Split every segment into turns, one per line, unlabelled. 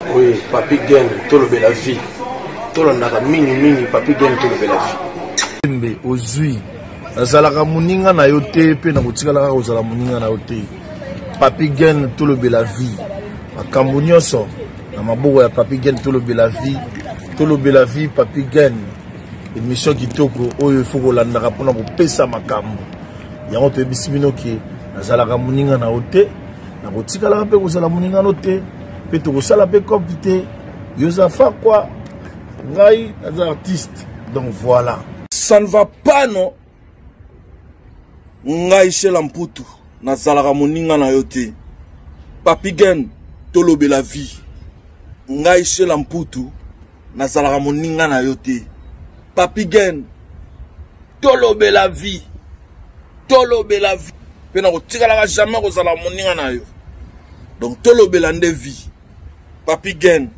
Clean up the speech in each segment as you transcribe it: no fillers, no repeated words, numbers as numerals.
Oui, Papi Gen, tout le bel la vie. Tout le monde mini, Papi Gen, tout le bel la vie.
Mbe, ozui. Nazalaka muninga na yote, pe na kutikala ozala muninga na yote. Papi Gen, tout le bel la vie. Makambo nyonso, na maboko ya Papi Gen, tout le bel la vie. Tout le bel la vie, Papi Gen. Émission kitoko, oyo faut que landaka pona ko pesa makambo. Yango to bisibino ki nazalaka muninga na yote. Na kutikala pe kozala muninga na yote. Pe to kosala pe kopite. Yosafa quoi? Ngai, des artistes. Donc voilà.
Ça ne va pas, non? Ngai chez Lamputu. Nazalaka moninga na yote. Papi Gen, tolobe la vie. Ngai chez Lamputu. Nazalaka moninga na yote. Papi Gen, tolobe la vie. Tolobe la vie. Pe na kotikalaka jamais kozala moninga na yo. Donc tolobe la nde vie. Papi Gen.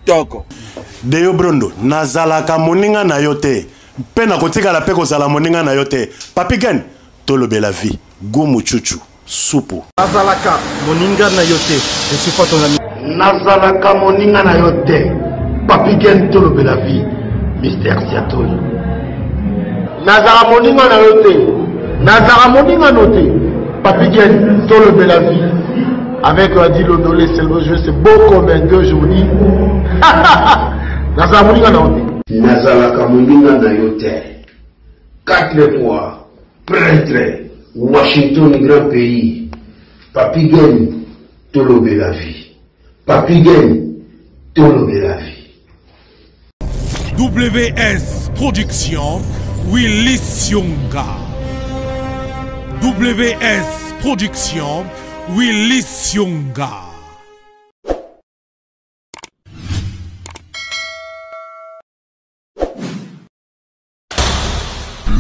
Toko.
Deyo Brondo, nazalaka moninga na yote. Pena kotika la pe kozala moninga na yote. Papi Gen, tolobe la vie. Gumu chuchu, supu.
Nazalaka moninga na yote. Je suis pas ton ami.
Nazalaka moninga na yote. Papi Gen, tolobe la vie. Mister Seattle. Nazalaka moninga na yote. Nazalaka moninga na yote. Papi Gen, tolobe la vie. Avec Adi Londolé, c'est beau comme un gueux, je vous dis. Nazalaka moninga na yote. Nazalaka moninga na yote. 4 fois, prêtre, Washington, grand pays. Papi Gen, tolobe la vie. Papi Gen, tolobe la vie.
WS Production, Willy Sionga. WS Production, Willy Sionga.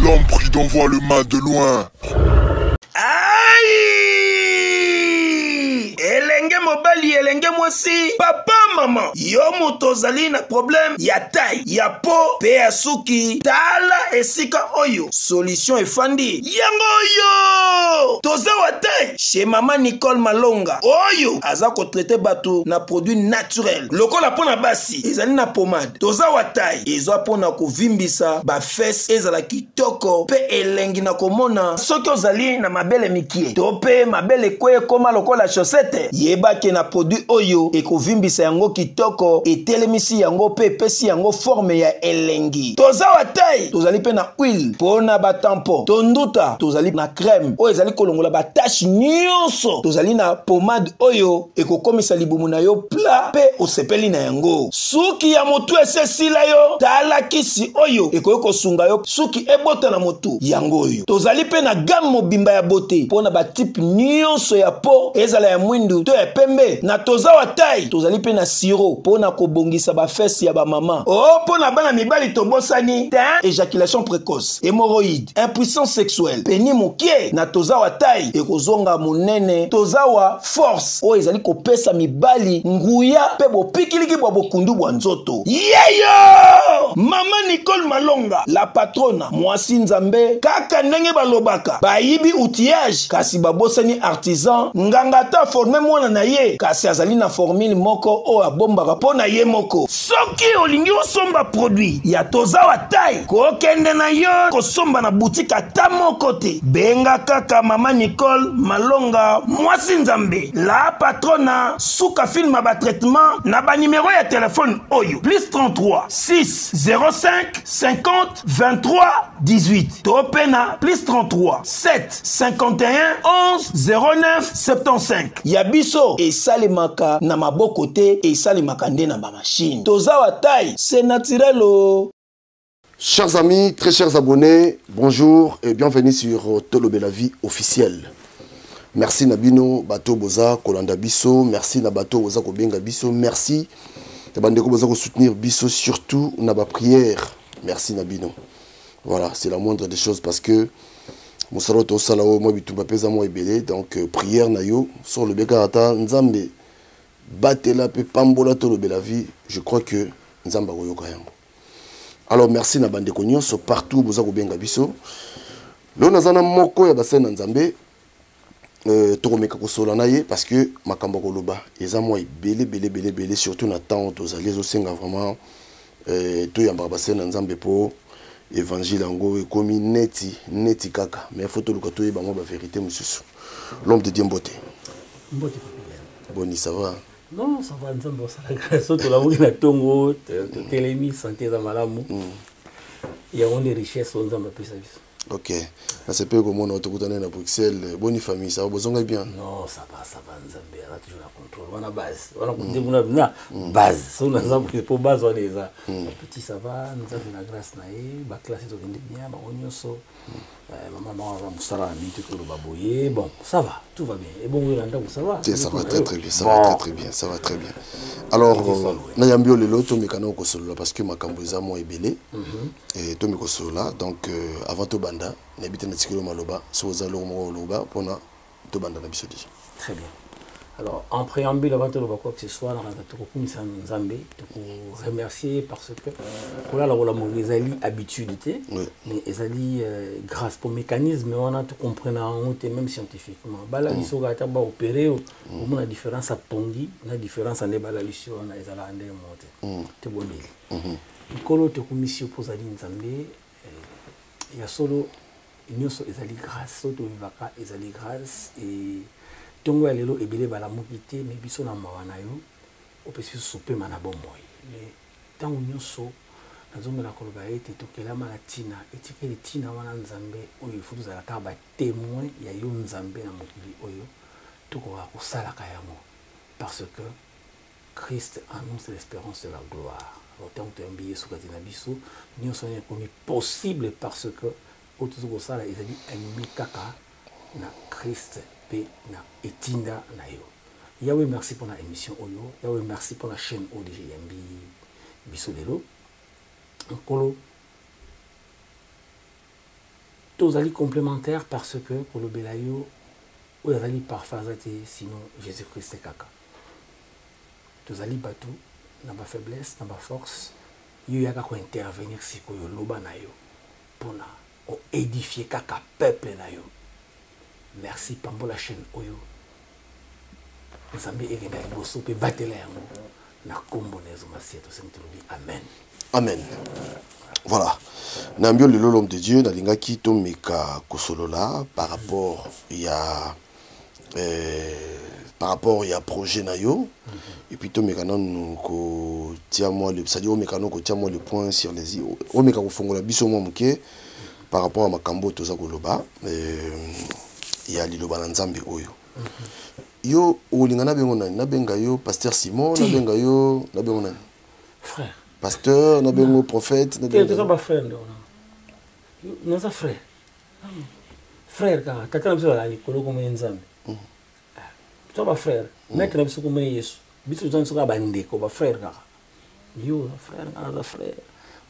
L'homme pris d'envoi le mal de loin.
Aïe! Elenge mobali, elenge mwasi. Papa, maman. Yo motozali na problème. Ya taille, ya po, pe ya suki. Tala esika oyo. Solution efandi. Yango oyo! Toza wa taille. Chez maman Nicole Malonga. Oyo! Aza ko traiter bateau na produit naturel. Lokola pona basi. Ezali na pomade. Toza wa taille. Ezwa pona ko vimbisa. Ba fesse ezala kitoko. Pe elengi na komona. Soki ozali na mabele mikie. Tope mabele kwe koma lokola chaussette. Yeba ke na produit oyo. Eko vimbisa yango kitoko. Etelemisi yango pe pesi yango forme ya elengi. Toza wa taille. Tozali pe na huile. Pona ba tampon. Tonduta. Tozali na crème. Oyo ezali kolongola ba tache nyonso. Tozali na pomade oyo. Eko komisa libumu na yo pla. Pe osepeli na yango. Suki ya motu esesila yo. Tala kisi oyo. Eko yoko sunga yo. Suki ebota na motu. Yango oyo. Tozali pe na gamme mobimba ya beauté. Pona ba type nyonso ya po. Ezala ya mwindu. To ya pembe. Na toza wa taille. Tozali pe na siro. Pona kobongisa ba fesse ya ba mama. Oh, pona bana mibali tobosani. Éjaculation précoce. Hémorroïde. Impuissance sexuelle. Peni mokie. Na toza wa taille. Ekozonga monene. Toza wa force. O ezali kopesa mibali. Nguya. Pe bo pikiliki bo bokundu bwa nzoto. Yeyo! Mama Nicole Malonga. La patrona. Mwasi nzambe. Kaka ndenge balobaka. Bayibi outillage. Kasi babosani artisan. Ngangata forme mwana na ye. Kasi azali na formule moko. O abombaka po na ye moko. Soki olingi osomba produit. Ya toza wa taille. Kokende na yo. Kosomba na boutique ata moko te. Benga kaka Mama Nicole Malonga. Mwasi nzambe. La patrona. Souka film ba traitement. Na ba numéro ya téléphone oyo. Plus 33 6 05 50 23 18. Topena plus 33 7 51 11 09 75. Yabiso et salemaka na maboko te et salemaka nde na ba machine. Toza wa taille, c'est naturel oh.
Chers amis, très chers abonnés, bonjour et bienvenue sur Tolobe la vie officielle. Merci Nabino, Bato Boza, Kolanda Biso, merci Nabato Boza Kobenga Biso, merci Nabandeko Boza ko soutenir Biso, surtout Naba prière. Merci Nabino. Voilà, c'est la moindre des choses parce que Moussaloto Salao, moi Bitumba Pesa moi ebele, donc prière Nayo sur le Bekarata Nzambe Batela pe Pambola Tolobe la vie, je crois que Nzamba Koyoka yango. Alors merci Nabandeko Nyonso partout Boza Kobenga Biso. Lo nazana moko ya basena Nzambe. tokomeka kosola na ye parce que makambo koloba eza moi belé surtout na temps tozali ezosenga vraiment toyambaka basene na nzambe po évangile yango ekomi neti kaka mais faut toluka toyeba mwa bavérité mosusu. L'homme de Dieu mbote boni, ça va?
Non, ça va, nzambe osala grâce to la na tongo telemi santé za malamu ya onde richesse nzambe pesa biso.
Ok, c'est peu comme on a tout à Bruxelles. Bonne famille, ça va besoin bien?
Non, ça va, Nzambe, on a toujours la contrôle. On a base, on a base. Si on a pour base, on est là. Petit, ça va, nous avons la grâce naïe, la classe est bien, on y so. Maman, bon, ça va, tout va bien. Et bon, ça va.
Ça va très bien, ça va très bien, ça va très bien. Alors, Nayambio le lot, Tomi Kano Kosolo, parce que ma camboisa moi est belé. Et Tomi Kosola, donc avant tout banda, n'habite na tikolo maloba, soza lomo loba, pona to banda na bisodi.
Très bien. Alors, en préambule, avant tout quoi que ce soit, on a Nzambe, pour remercier parce que pour là, on a des habitudes, mais ils grâce pour mécanisme, on a tout compris même scientifiquement. Bala liso gata ba opérer, on a différence à Pongi, on a différence en bala liso, on a ezala ande monte. C'est bon délire. Kolo te commission pour zali Nzambe, il y a solo nyonso ezali grâce, to vivaka ezali grâce et tongo ya lelo ebele bala mokite mais biso na mawana yo opesi souper mana bomoy mais tango nyonso nazongela koloba ete tokelama na tina etikeli tina wana Nzambe oyo futu za ka ba témoin ya yo Nzambe na mokili oyo tokoka kosalaka yango parce que Christ annonce l'espérance de la gloire. Autant que tu as un na biso nyonso ne komi possible parce que autour de ça ils ont dit animé kaka na Christ na etinda na yo. Yahweh merci pour la émission oyo. Yahweh merci pour la chaîne ODG Yambi Bisodelo. Nkolo tozali complémentaire parce que pour le belayo oyazali parfazate sinon Jésus-Christ kaka. Tozali batu na ba faiblesse na ba force yo yaka ko intervenir sikoyo loba na yo pona o édifier kaka peuple na yo. Merci pour la chaîne Oyo. Nzambe ekenda liboso pe batela yango na kombo na Yesu amen.
Amen. Voilà. Nambio le l'homme de Dieu na linga ki to meka kosolola par rapport il y a projet na yo et puis to meka non ko tia moi le c'est-à-dire meka non ko tia moi le point sur les i o meka ko fongola biso mo muke par rapport à makambo to za koloba il y a liloba na Nzambe oyo yo olingana bengo nani na benga yo pasteur Simon na benga yo na bengo nani
frère
pasteur na bengo prophète na bengo
tu pas frère non ça frère ka tata biso la likolo comme Nzambe tu pas frère maître na biso comme Yesu biso tu nso ka bande ko ba frère ka yo frère na frère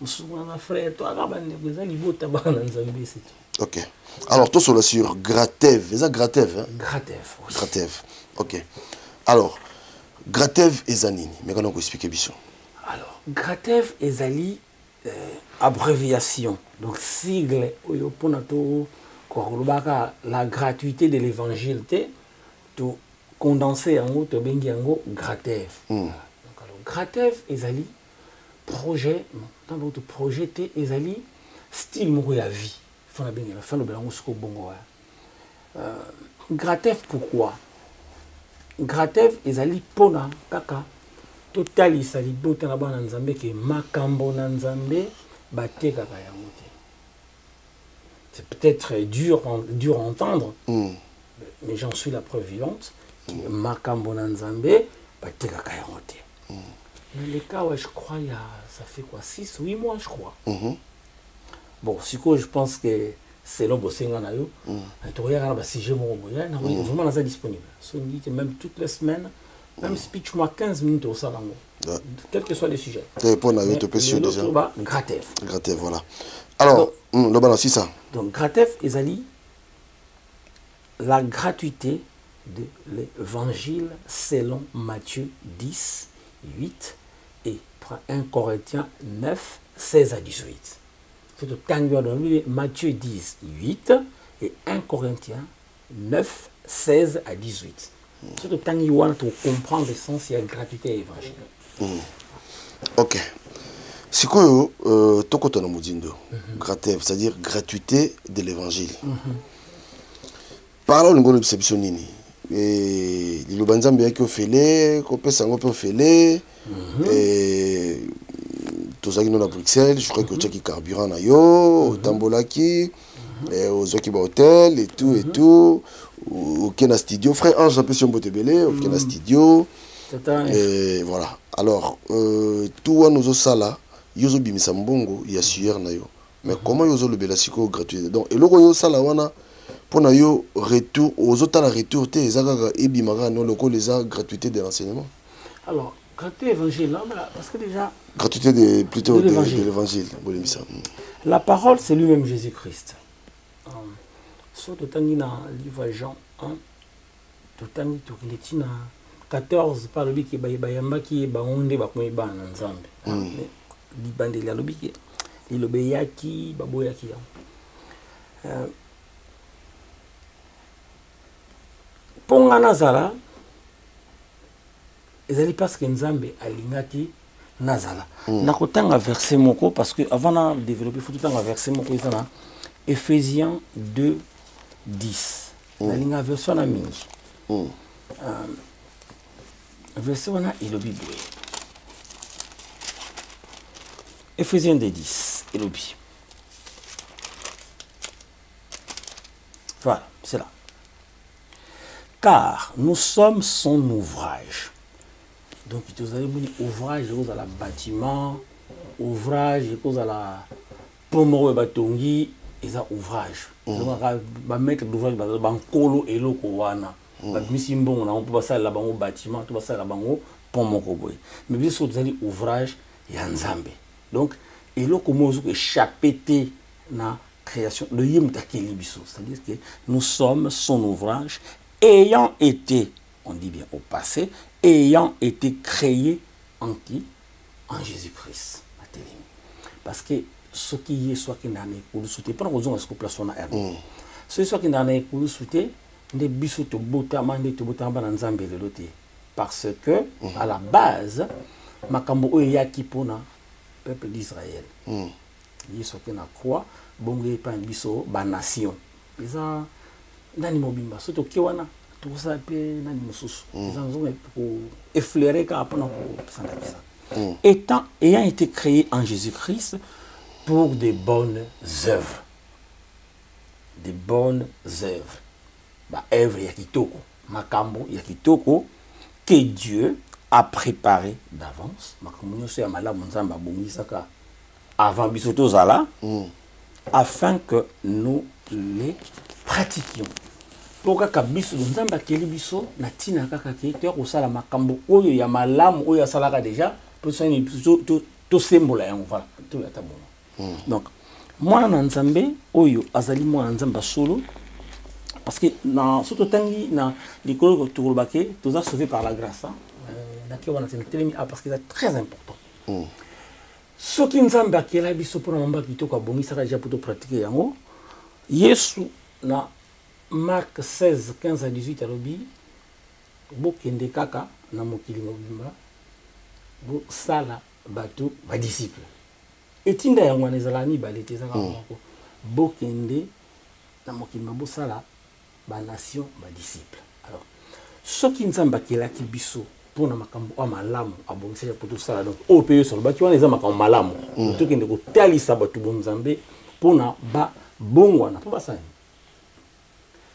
musuwa na frère to ka bande ko za libota bana Nzambe c'est tout.
Ok. Alors, tout sur sur Gratev. C'est ça Gratev, hein?
Gratev, oui.
Gratev. Ok. Alors, Gratev et Zanini. Mais comment on peut expliquer Bisson?
Alors, Gratev et Zali, abréviation. Donc, sigle, la gratuité de l'évangile, tout condensé en haut, Gratev. Donc, alors, Gratev et Zali, projet, dans votre projet, et Zali, style mourir à vie. Gratev pourquoi? Gratev ezali pona kaka totali sali bota na bana Nzambe ke makambo na Nzambe bateka ka yango te. C'est peut-être dur à entendre, mais j'en suis la preuve vivante. Makambo na Nzambe bateka ka yango te. Mais les cas ouais, je crois ça fait quoi 6-8 mois je crois. Bon, je pense que c'est l'homme qui est là. Tu regardes si j'ai mon vraiment là disponible. Même toutes les semaines, même speech moi 15 minutes au salon. Quel que soit le sujet. Gratev.
Gratev, voilà. Alors, le balance ça.
Donc Gratev ezali la gratuité de l'évangile selon Matthieu 10, 8 et 1 Corinthiens 9, 16 à 18. C'est Matthieu 10, 8 et 1 Corinthiens 9, 16 à 18. Surtout tant qu'il y a pour comprendre l'essence de la gratuité et l'évangile.
Ok. C'est quoi Tokoto Namudindo? C'est-à-dire gratuité de l'évangile. Parlons de l'exceptionnini. Et le banzambe qui ofele, copé sango peut ofele. Et tout ça qui nous à Bruxelles, je crois que tu as qui carburant na yo, tambolaki, aux qui hôtel et tout et tout. Aucun studio, frère Ange, j'appelle si on peut te belé, aucun studio. Et voilà. Alors, tout à nos sala, yozo bimisa mbongo, ya suyer na yo. Mais comment yozo le belasiko gratuit? Donc, et le yo sala wana, pour na yo retour, aux autres la retour, te ezaka et bimara non loko les a gratuité de l'enseignement.
Alors, gratuité évangile, parce que déjà.
Gratuité de plutôt de l'évangile.
La parole, c'est lui-même Jésus-Christ. Surtout dans le livre Jean 1, tout le temps, il 14 par le bic et bayamba qui est baonde bakomi ba nzambe. Libande la lobiki, lilobeyaki baboyaki. Ponga nazala, ezali parce que nzambe alingaki nazala. Nakotanga verset moko parce que avant de développer, il faut tout un verset moko izana Ephésiens 2, 10. La ligne version na mingi. Verset wana elobi boye. Ephésiens 2, 10 elobi. Voilà, c'est là. Car nous sommes son ouvrage. Donc, vous avez dit ouvrage, vous avez le bâtiment, ouvrage, vous avez la pomme, batongi, et ça ouvrage. Vous allez mettre l'ouvrage dans le colo et le kowana. On peut passer là-bas au bâtiment, on peut passer là-bas au pomme. Mais bien sûr, vous avez ouvrage et Nzambe. Donc, et le comment vous chapeté na création, le yim takelibiso. C'est-à-dire que nous sommes son ouvrage, ayant été, on dit bien au passé, ayant été créé en qui? En Jésus-Christ. Parce que ce qui est soit qui n'a pas sauté, pas raison est-ce que place on a erreur. Ce soit qui n'a pas sauté, ne biso to botama ne to botama na nzambe le loté. Parce que à la base, makambo oya ki pona peuple d'Israël. Yeso qui na croix, bongo pa biso ba nation. Eza nani mobimba soto kiwana tout ça peut nani mususu. Eza nzonga pour effleurer ka apona ko sanda kisa. Ayant été créé en Jésus-Christ pour des bonnes œuvres. Des bonnes œuvres. Bah, œuvre yakitoko, makambo yakitoko, que Dieu a préparé d'avance. Makambo c'est amala monzamba bongisaka avant bisoto zala, afin que nous les pratiquions. Pourquoi kabiso monzamba keli biso na tina kaka ke to ko sala makambo oyo ya malamu oyo salaka déjà pour ça ni to symbole en voilà tout la tabo. Donc moi na nzambe oyo azali moi nzamba solo parce que surtout tangi na l'école turubake tous a sauvé par la grâce parce que c'est très important. Ce qui nzambe akela biso pour mamba kitoko abongisa ka pour pratiquer yango Yesu na Marc 16 15 à 18 alobi bokende kaka na mokili mobimba bo sala bato ba disciple etinda yango nezala ni balete zaka moko bokende na mokili mabo sala ba nation ba disciple. Alors ce qui nzamba kelaki biso pour na makambo a malamu abongisa pour tout sala donc au pays sur ba ki wana ezama makambo malamu to kende ko talisa bato bonzambe pour na ba bongwana pour ba sala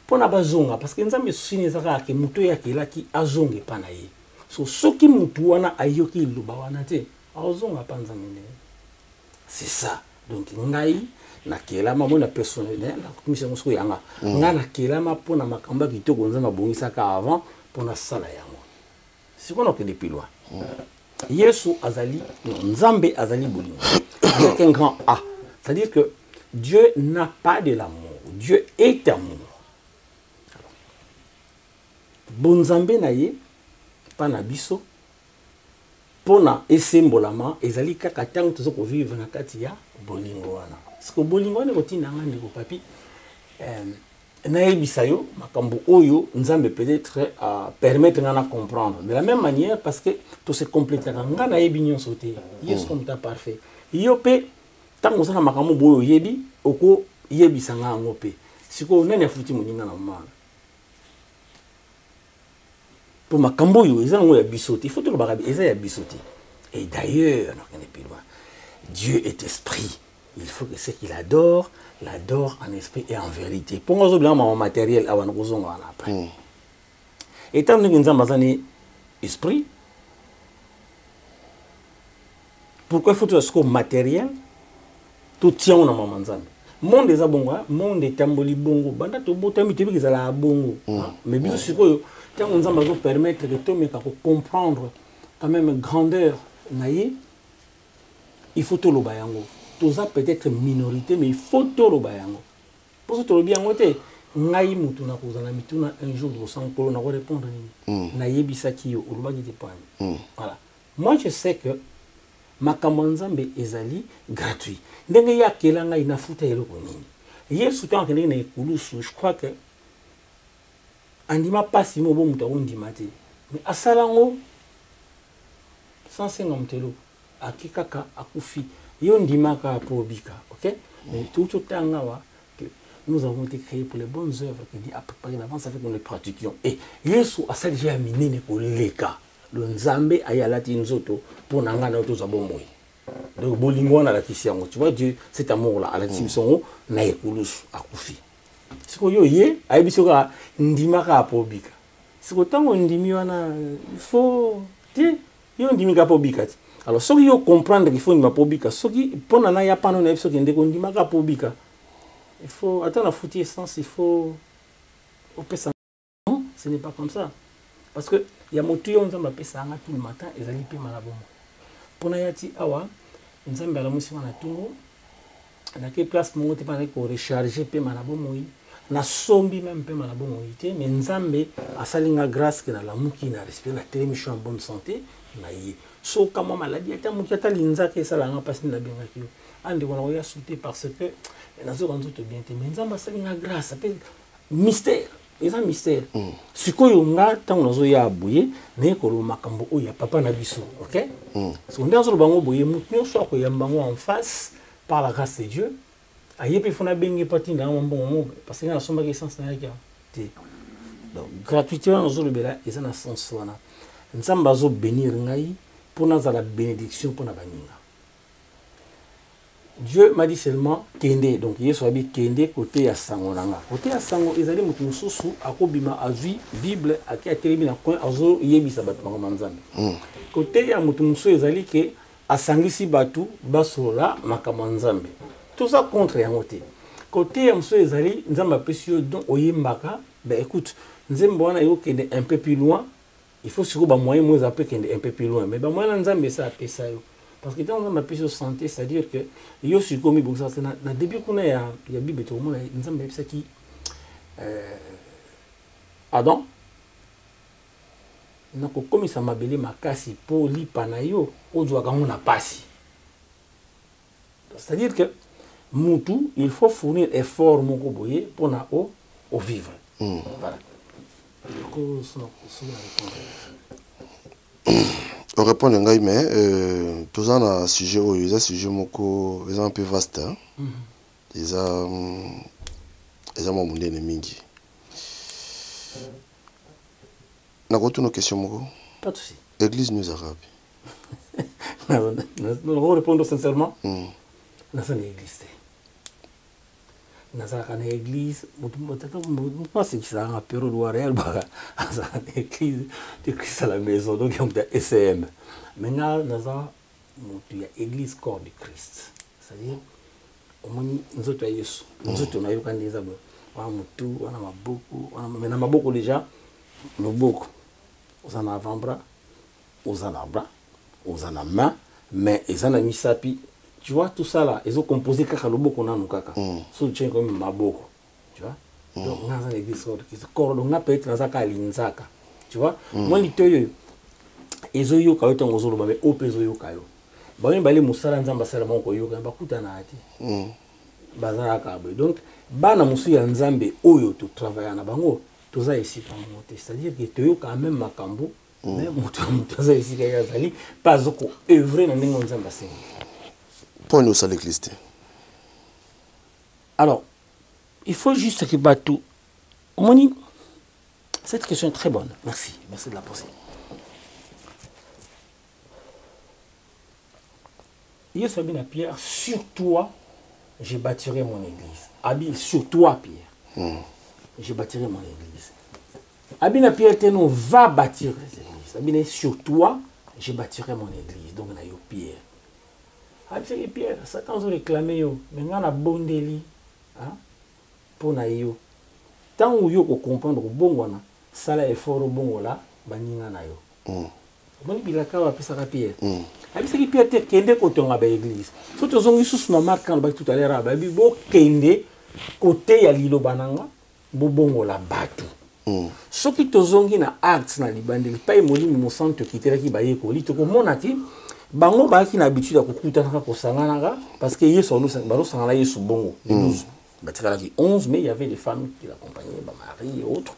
pour na bazonga parce que nzambe sini zaka ke muto ya kelaki azonge pana ye so soki mutu wana ayoki luba wana te azonga pa nzambe. C'est ça. Donc ngai na kelama mona personnel la commission musko yanga nga na kelama pour na makamba kitoko nzamba bongisa ka avant pour na sala yango. C'est quoi que depuis loin. Yesu azali nzambe azali bolingo. Avec un grand A. C'est-à-dire que Dieu n'a pas de l'amour. Dieu est amour. Bonzambe na ye pa na biso pona esembolama ezali kaka tango tozo ko vivre na kati ya bolingo wana. Parce que bolingo wana kotina ngandi ko papi naebisayo makambo oyo nzambe peut-être à permettre ngana comprendre de la même manière parce que tout se complète nga naebi nyonso te yes comme ta parfait yo pe tango sana makambo boyo yebi oko yebisa nga ngo pe siko nene futi muninga na mama pour makambo yo eza ngo ya bisote il faut to bakabi eza ya bisote et d'ailleurs on est plus loin Dieu est esprit il faut que ce qu'il adore l'adore en esprit et en vérité. Pour nous, c'est un matériel avant nous en après. Étant donné que nous avons un esprit, pourquoi il faut que ce matériel tout tient dans maman nzambe. Monde des abonga, monde des tamboli bongo, banda to botami te bi la bongo. Mais bien sûr que quand nous avons permettre de tomber comprendre quand même grandeur naïe, il faut tout le bayango. Tout ça peut être minorité, mais il faut tout le bayango. Pour ça, tout le bien côté, ngai mutu na kozala mituna un jour de sang pour na répondre na yebisaki yo uluba ki dépend. Voilà. Moi je sais que makamanzambe ezali gratuit. Ndenge ya kela ngai na futa eloko nini. Yesu tant que na ekulusu, je crois que andima pasi mo bo mutu ondima te. Mais asalango 150 telo akikaka akufi. Yo ndimaka apobika, ok? Mais tout le temps nous avons été créés pour les bonnes œuvres que Dieu a préparées d'avance avec nous les pratiquions. Et Yesu a ça déjà amené ne koleka. Le nzambe ayalati nzoto pour nangana to zabomoi. Donc bolingo na la kisiango. Tu vois Dieu cet amour là à la timsongo na ekulusu akufi. Siko yo ye ayibisoka ndimaka apobika. Siko tango ndimi wana il faut ti yo ndimika apobika. Alors, ce qui comprendre qu'il faut une mapobika, ce qui pour nana ya pas non ce qui ndeko ndimaka pobika. Il faut attendre la foutie essence, il faut au pesa. Non, ce n'est pas comme ça. Parce que il y a motu on zamba pesa nga tout le matin et zali pe malabomo. Pour na yati awa, nzamba la musi wana tungo. Na ke place mo te pa ko recharger pe malabomo yi. Na sombi même pe malabomo yi te, mais nzambe asalinga grâce que na la muki na respirer na télémission en bonne santé na yi. So kama maladie ata mukata linza ke sala nga pasi na benga kiyo ande wana ya sauter parce que nazo kanzo to bien te menza sala nga grâce appelle mystère eza mystère sikoyo nga tango nazo ya buye ne ko lo makambo o ya papa na biso OK so ndazo bango boye mutu so ko yambango en face par la grâce de Dieu ayepe fona bengi pati na mbongo parce que na somba ke sens na ya te donc gratuité nazo le bela eza na sens wana nzamba zo bénir ngai pour nous la bénédiction pour nous. Dieu m'a dit seulement kende donc Yesu abi kende côté ya sango nanga côté ya sango ezali mutu mususu akobima azwi Bible aki atelemi na coin azo yebisa batu manzambe côté ya mutu mususu ezali ke asangisi batu basola makamanzambe tout ça contre yango te côté ya mususu ezali nzamba pesio donc oyembaka ben écoute nzembo wana yo kende un peu plus loin. Il faut surtout que moyen moins après qu'il un peu plus loin mais moi nzambe ça appelle ça parce que dans ma plus santé c'est-à-dire que yo suis comme bon ça na début qu'on a ya bible tout le monde nzambe ça qui Adam na ko comme ça mabele makasi pour lipa na yo ozwa kango na pasi c'est-à-dire que mutu il faut fournir effort moko boye pour na au vivre voilà.
On répond à ngai mais tous un sujet où il y a sujet moko un peu vaste hein ils ont mon monde mingi na ko tuno question moko
pas de souci
église nous arabe
nous répondre sincèrement na ça l'église nazaka na église c'est que ça a période où réel bah église à la maison donc il y a SM maintenant naza il y a église corps de Christ c'est-à-dire au moins nous autres Yesu nous autres on a eu quand des abos on a mutu on a maboko on a maintenant maboko déjà maboko on a avant-bras on a bras on a main mais ils en a mis sapi. Tu vois tout ça là, ils ont composé kaka lobo qu'on a nous kaka. So tient comme maboko. Tu vois? Donc on a dans l'église corps donc on a peut-être dans zaka linzaka. Tu vois? Moi litoyo ezo yo ka yoto ngozolo ba mais opezo yo ka yo. Ba yemba le musala nzamba sala moko yo ka ba kuta na ati. bazalaka boye. Donc bana mosusu ya nzambe oyo totravailla na bango toza esika moko te, c'est-à-dire que toyoka quand même makambo mais moto aza esika ya azali pas ko œuvrer na ndenge nzambe asengi.
Pour nous à l'église.
Alors il faut juste que batou omoni. Cette question est très bonne. Merci de la poser. Hier soir bien à Pierre, sur toi je bâtirai mon église. Abi sur toi Pierre. Je bâtirai mon église. Abina Pierre Teno va bâtir les églises. Abina sur toi je bâtirai mon église. Donc na yo Pierre. Abi Pierre, Satan zo réclamer yo, mais ngana bondeli, hein? Pour na yo. Tant où yo ko comprendre bon wana, sala effort bon là, baninga na yo. Boni bilaka wa pesa ka Pierre. Abi saki Pierre te kende ko tonga ba église. So to zongi sous na marque kan ba tout à l'heure ba bi bo kende côté ya lilo bananga bo bongo la batu. Soki to zongi na acts na libandeli pa emoli mo centre kitela ki ba yeko li to ko monaki bango ba ki na habitude ko kutana ko sangana parce que yeso no baro sangana yeso bongo. 12. Batikala ki 11 mais il y avait des femmes qui l'accompagnaient, ba mari et autres.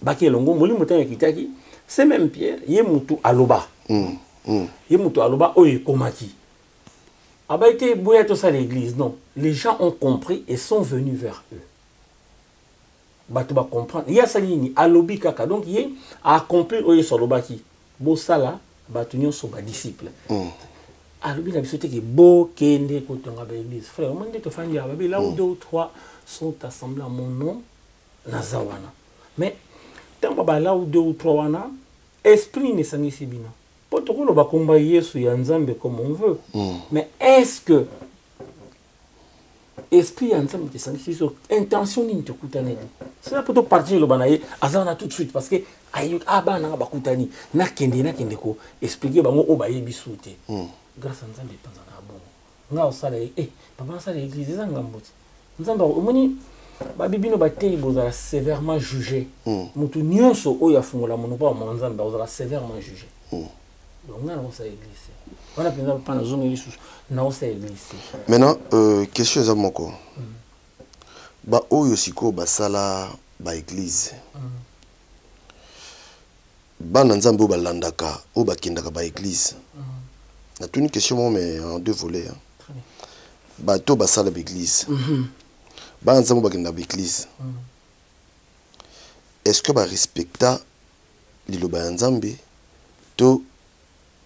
Baki longo moli motan kitaki c'est même Pierre yemutu aloba. Yemutu aloba oye komaki. Aba été boya to ça l'église non, les gens ont compris et sont venus vers eux. Batu ba comprendre. Il y a ça ni alobi kaka donc il a accompli oye solobaki. Bo sala batu nyonso ba disciple. Alobi la bisote ki bo kende ko tonga ba église. Frère, on dit to fandi là où 2 ou 3 sont assemblés à mon nom nazawana. Mais tant ba là où 2 ou 3 wana esprit ne sangisi bina. Potokolo ba komba Yesu ya nzambe comme on veut. Mais est-ce que esprit ya nzambe te sangisi so intention ni te kutane. C'est là pour partir le banaye azana tout de suite parce que ayo abana ba kutani na kende ko expliquer bango o ba yebisute. Grâce à nzambe panzana bon. Nga osala papa sala église za ngamboti. Nzambe omoni ba bibino ba te bozala sévèrement jugé. Mutu nyonso oya fungola mono pa mo nzambe bozala sévèrement jugé. Donc on a église. On a besoin pas dans une église. Non, c'est église.
Maintenant, question à moko. Ba oyo siko ba sala ba église. Ba nzambe ba landaka o ba kindaka ba église. Na une question mais en 2 volets. Ba to ba sala ba église. Ba nzambe ba kindaka ba église. Est-ce que ba respecta liloba nzambe to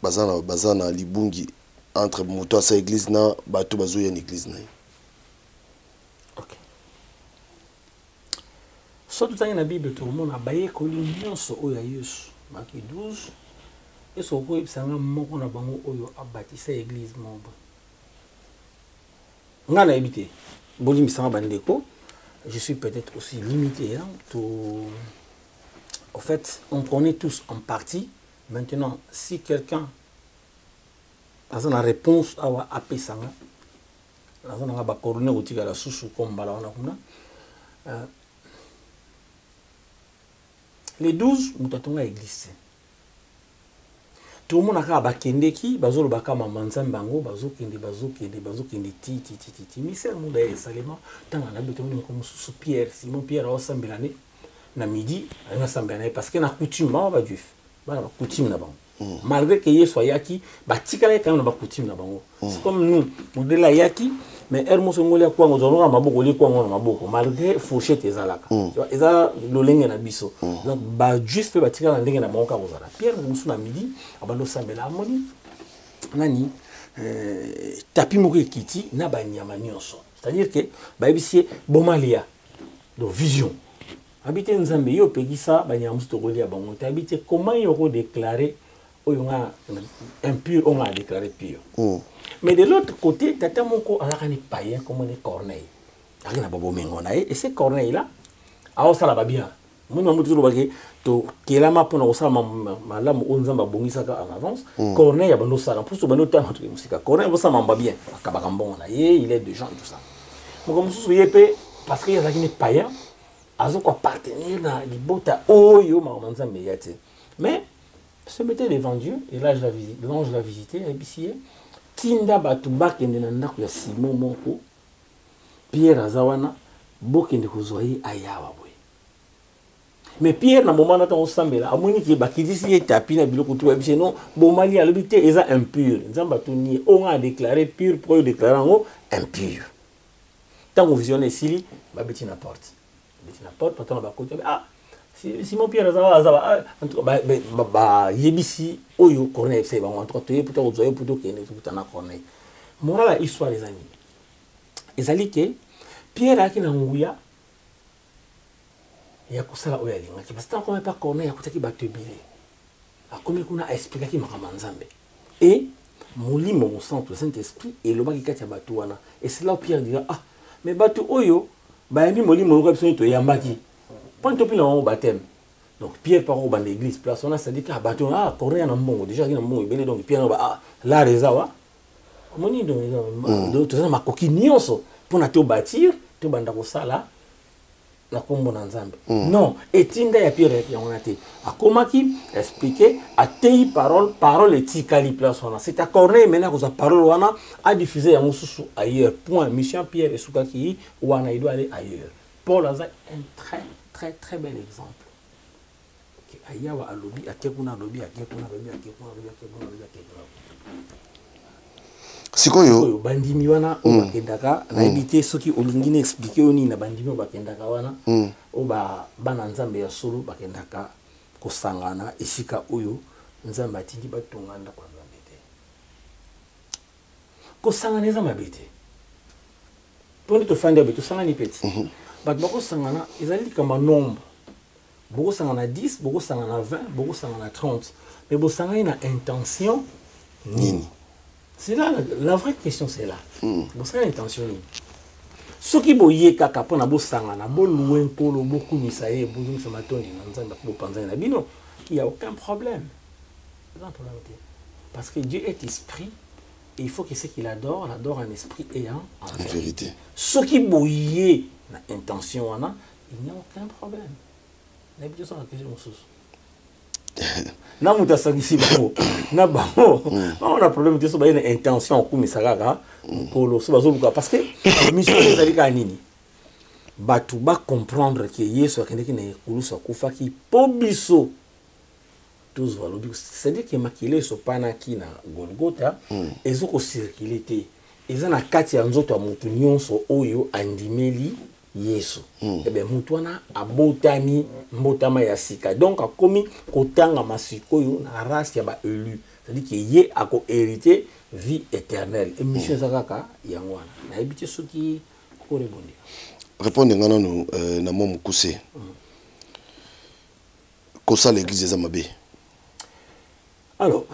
bazana libungi entre moto à sa église na bato bazo ya église na.
OK. So tout dans la Bible tout le monde a baye ko nyonso oya Yesu. Maki 12. Et so ko ibsanga moko na bango oyo abatisa église momba. Ngana habité. Boli misanga bandeko. Je suis peut-être aussi limité hein, tout. En fait, on connaît tous en partie. Maintenant, si quelqu'un a une réponse à Apesanga, les 12 nous avons église. Tout le monde a bakende ki bazolo bakama manzambe bango bazokende ti mais c'est le monde est salement tant na beto comme sous Pierre Simon Pierre a sambelane na midi na sambelane parce que na coutume ba juif ba coutume na bango malgré que Yesu yaki batikala quand na ba coutume na bango c'est comme nous modèle yaki mais hermo songolia kwa ngozolo na maboko li kwa ngona maboko malgré fourchette ezalaka tu vois ezala lolenge na biso donc ba juif pe batikala na ndenge na bango ka kozala Pierre musu na midi abalo sambela amoni nani tapi moko ekiti na ba nyama nyonso c'est-à-dire que ba ebisie bomalia de vision habiter nzambe yo pekisa ba nyama musu tokolia bango habiter comment yo déclarer oyonga impur on a déclaré pur. Mais de l'autre côté, tata moko alakani païen comme les Corneille. Alina bobo mengonae et ces Corneille là, a osala babia. Mon nom toujours bagé to kelama pona osala malamu onzamba bongisaka en avance. Corneille abando sala pour ce bano temps de musique. Corneille osala mamba bien. Akabaka mbona ye, il est de gens et tout ça. Mon comme sous yepé parce qu'il y a lakini païen azo ko partenir na libota oyo manzambe yate. Mais se mettait devant Dieu et là l'ange l'a visité et puis tinda batu bakende na ndako ya Simon moko Pierre azawana bokende kozwaye ayawa boye. Mais Pierre na moment nata osambela amoni ki bakidisi ye tapi na biloko tu babise non bomali alobite eza impur. Nzamba tuni on a déclaré pur pour déclarer en impur. Tant qu'on visionne sili babeti na porte. Babeti na porte patron ba côté ah Simon Pierre azawa en tout cas ba yebisi oyo Corneille c'est bon en tout cas tu pour ozoye pour que ne tout na Corneille. Moral la histoire les amis. Ezali ke Pierre aki na nguya ya kusala oyo alingaki parce que tant qu'on pas Corneille akutaki batebile akomi kuna expliquer makama nzambe et molimo mon centre Saint-Esprit et le baki kati ya batu wana et c'est là où Pierre dira ah mais batu oyo ba yambi molimo ko biso to yambaki point to pila au baptême donc Pierre par au ban l'église place on a ça dit que batu ah Corneille na mbongo déjà na mbongo ibele donc Pierre ba ah la rezawa moni donc tout ça makoki nyonso pour na to bâtir to banda ko sala na kombo na nzambe non etinda ya Pierre ya onate akomaki expliquer atei parole etikali place wana c'est à Corneille maintenant que parole wana a diffuser ya mususu ailleurs point mission Pierre esukaki wana il doit aller ailleurs. Paul a un très bel exemple que ayawa alobi akekuna alobi akekuna
sikoyo
bandimi wana bakendaka na ebité soki olingine expliquer oni na bandimi bakendaka wana o ba bana nzambe ya solo bakendaka kosangana esika oyo nzambe atindi batonganda kwa nzambe te kosangana eza mabete poni to fanda beto sangani peti bat bako sangana ezali kama nombre boko sangana 10 boko sangana 20 boko sangana 30 mais bo sangana na intention nini. C'est là, la vraie question c'est là. Bon, c'est l'intention. Ce qui boye kaka pona bo sangana bo loin polo beaucoup misaye bozo samaton nzamba bo panza na bino, il y a aucun problème. Parce que Dieu est esprit et il faut que ce qu'il adore en esprit et en vérité. Ce qui boye na intention wana, il n'y a aucun problème. N'habitez sur la question na muta sangisi bako na bango on a problème de so ba une intention ku misakaka polo so bazo buka parce que mission ezali ka nini batu ba comprendre que Yesu akendeki na ekulusa kufa ki pobiso tous valobi c'est-à-dire que makile so pana ki na Golgotha ezoko circuler ezana kati ya nzoto ya mutu nyonso oyo andimeli Yesu ebe mutu wana abotami mbotama ya sika donc akomi kotanga masikoyo na race ya ba élu c'est-à-dire que ye ako hériter vie éternelle et mission zakaka yango wana na ebité soki ko répondre
répondre ngana no na mo mukuse ko ça l'église za mabe
alors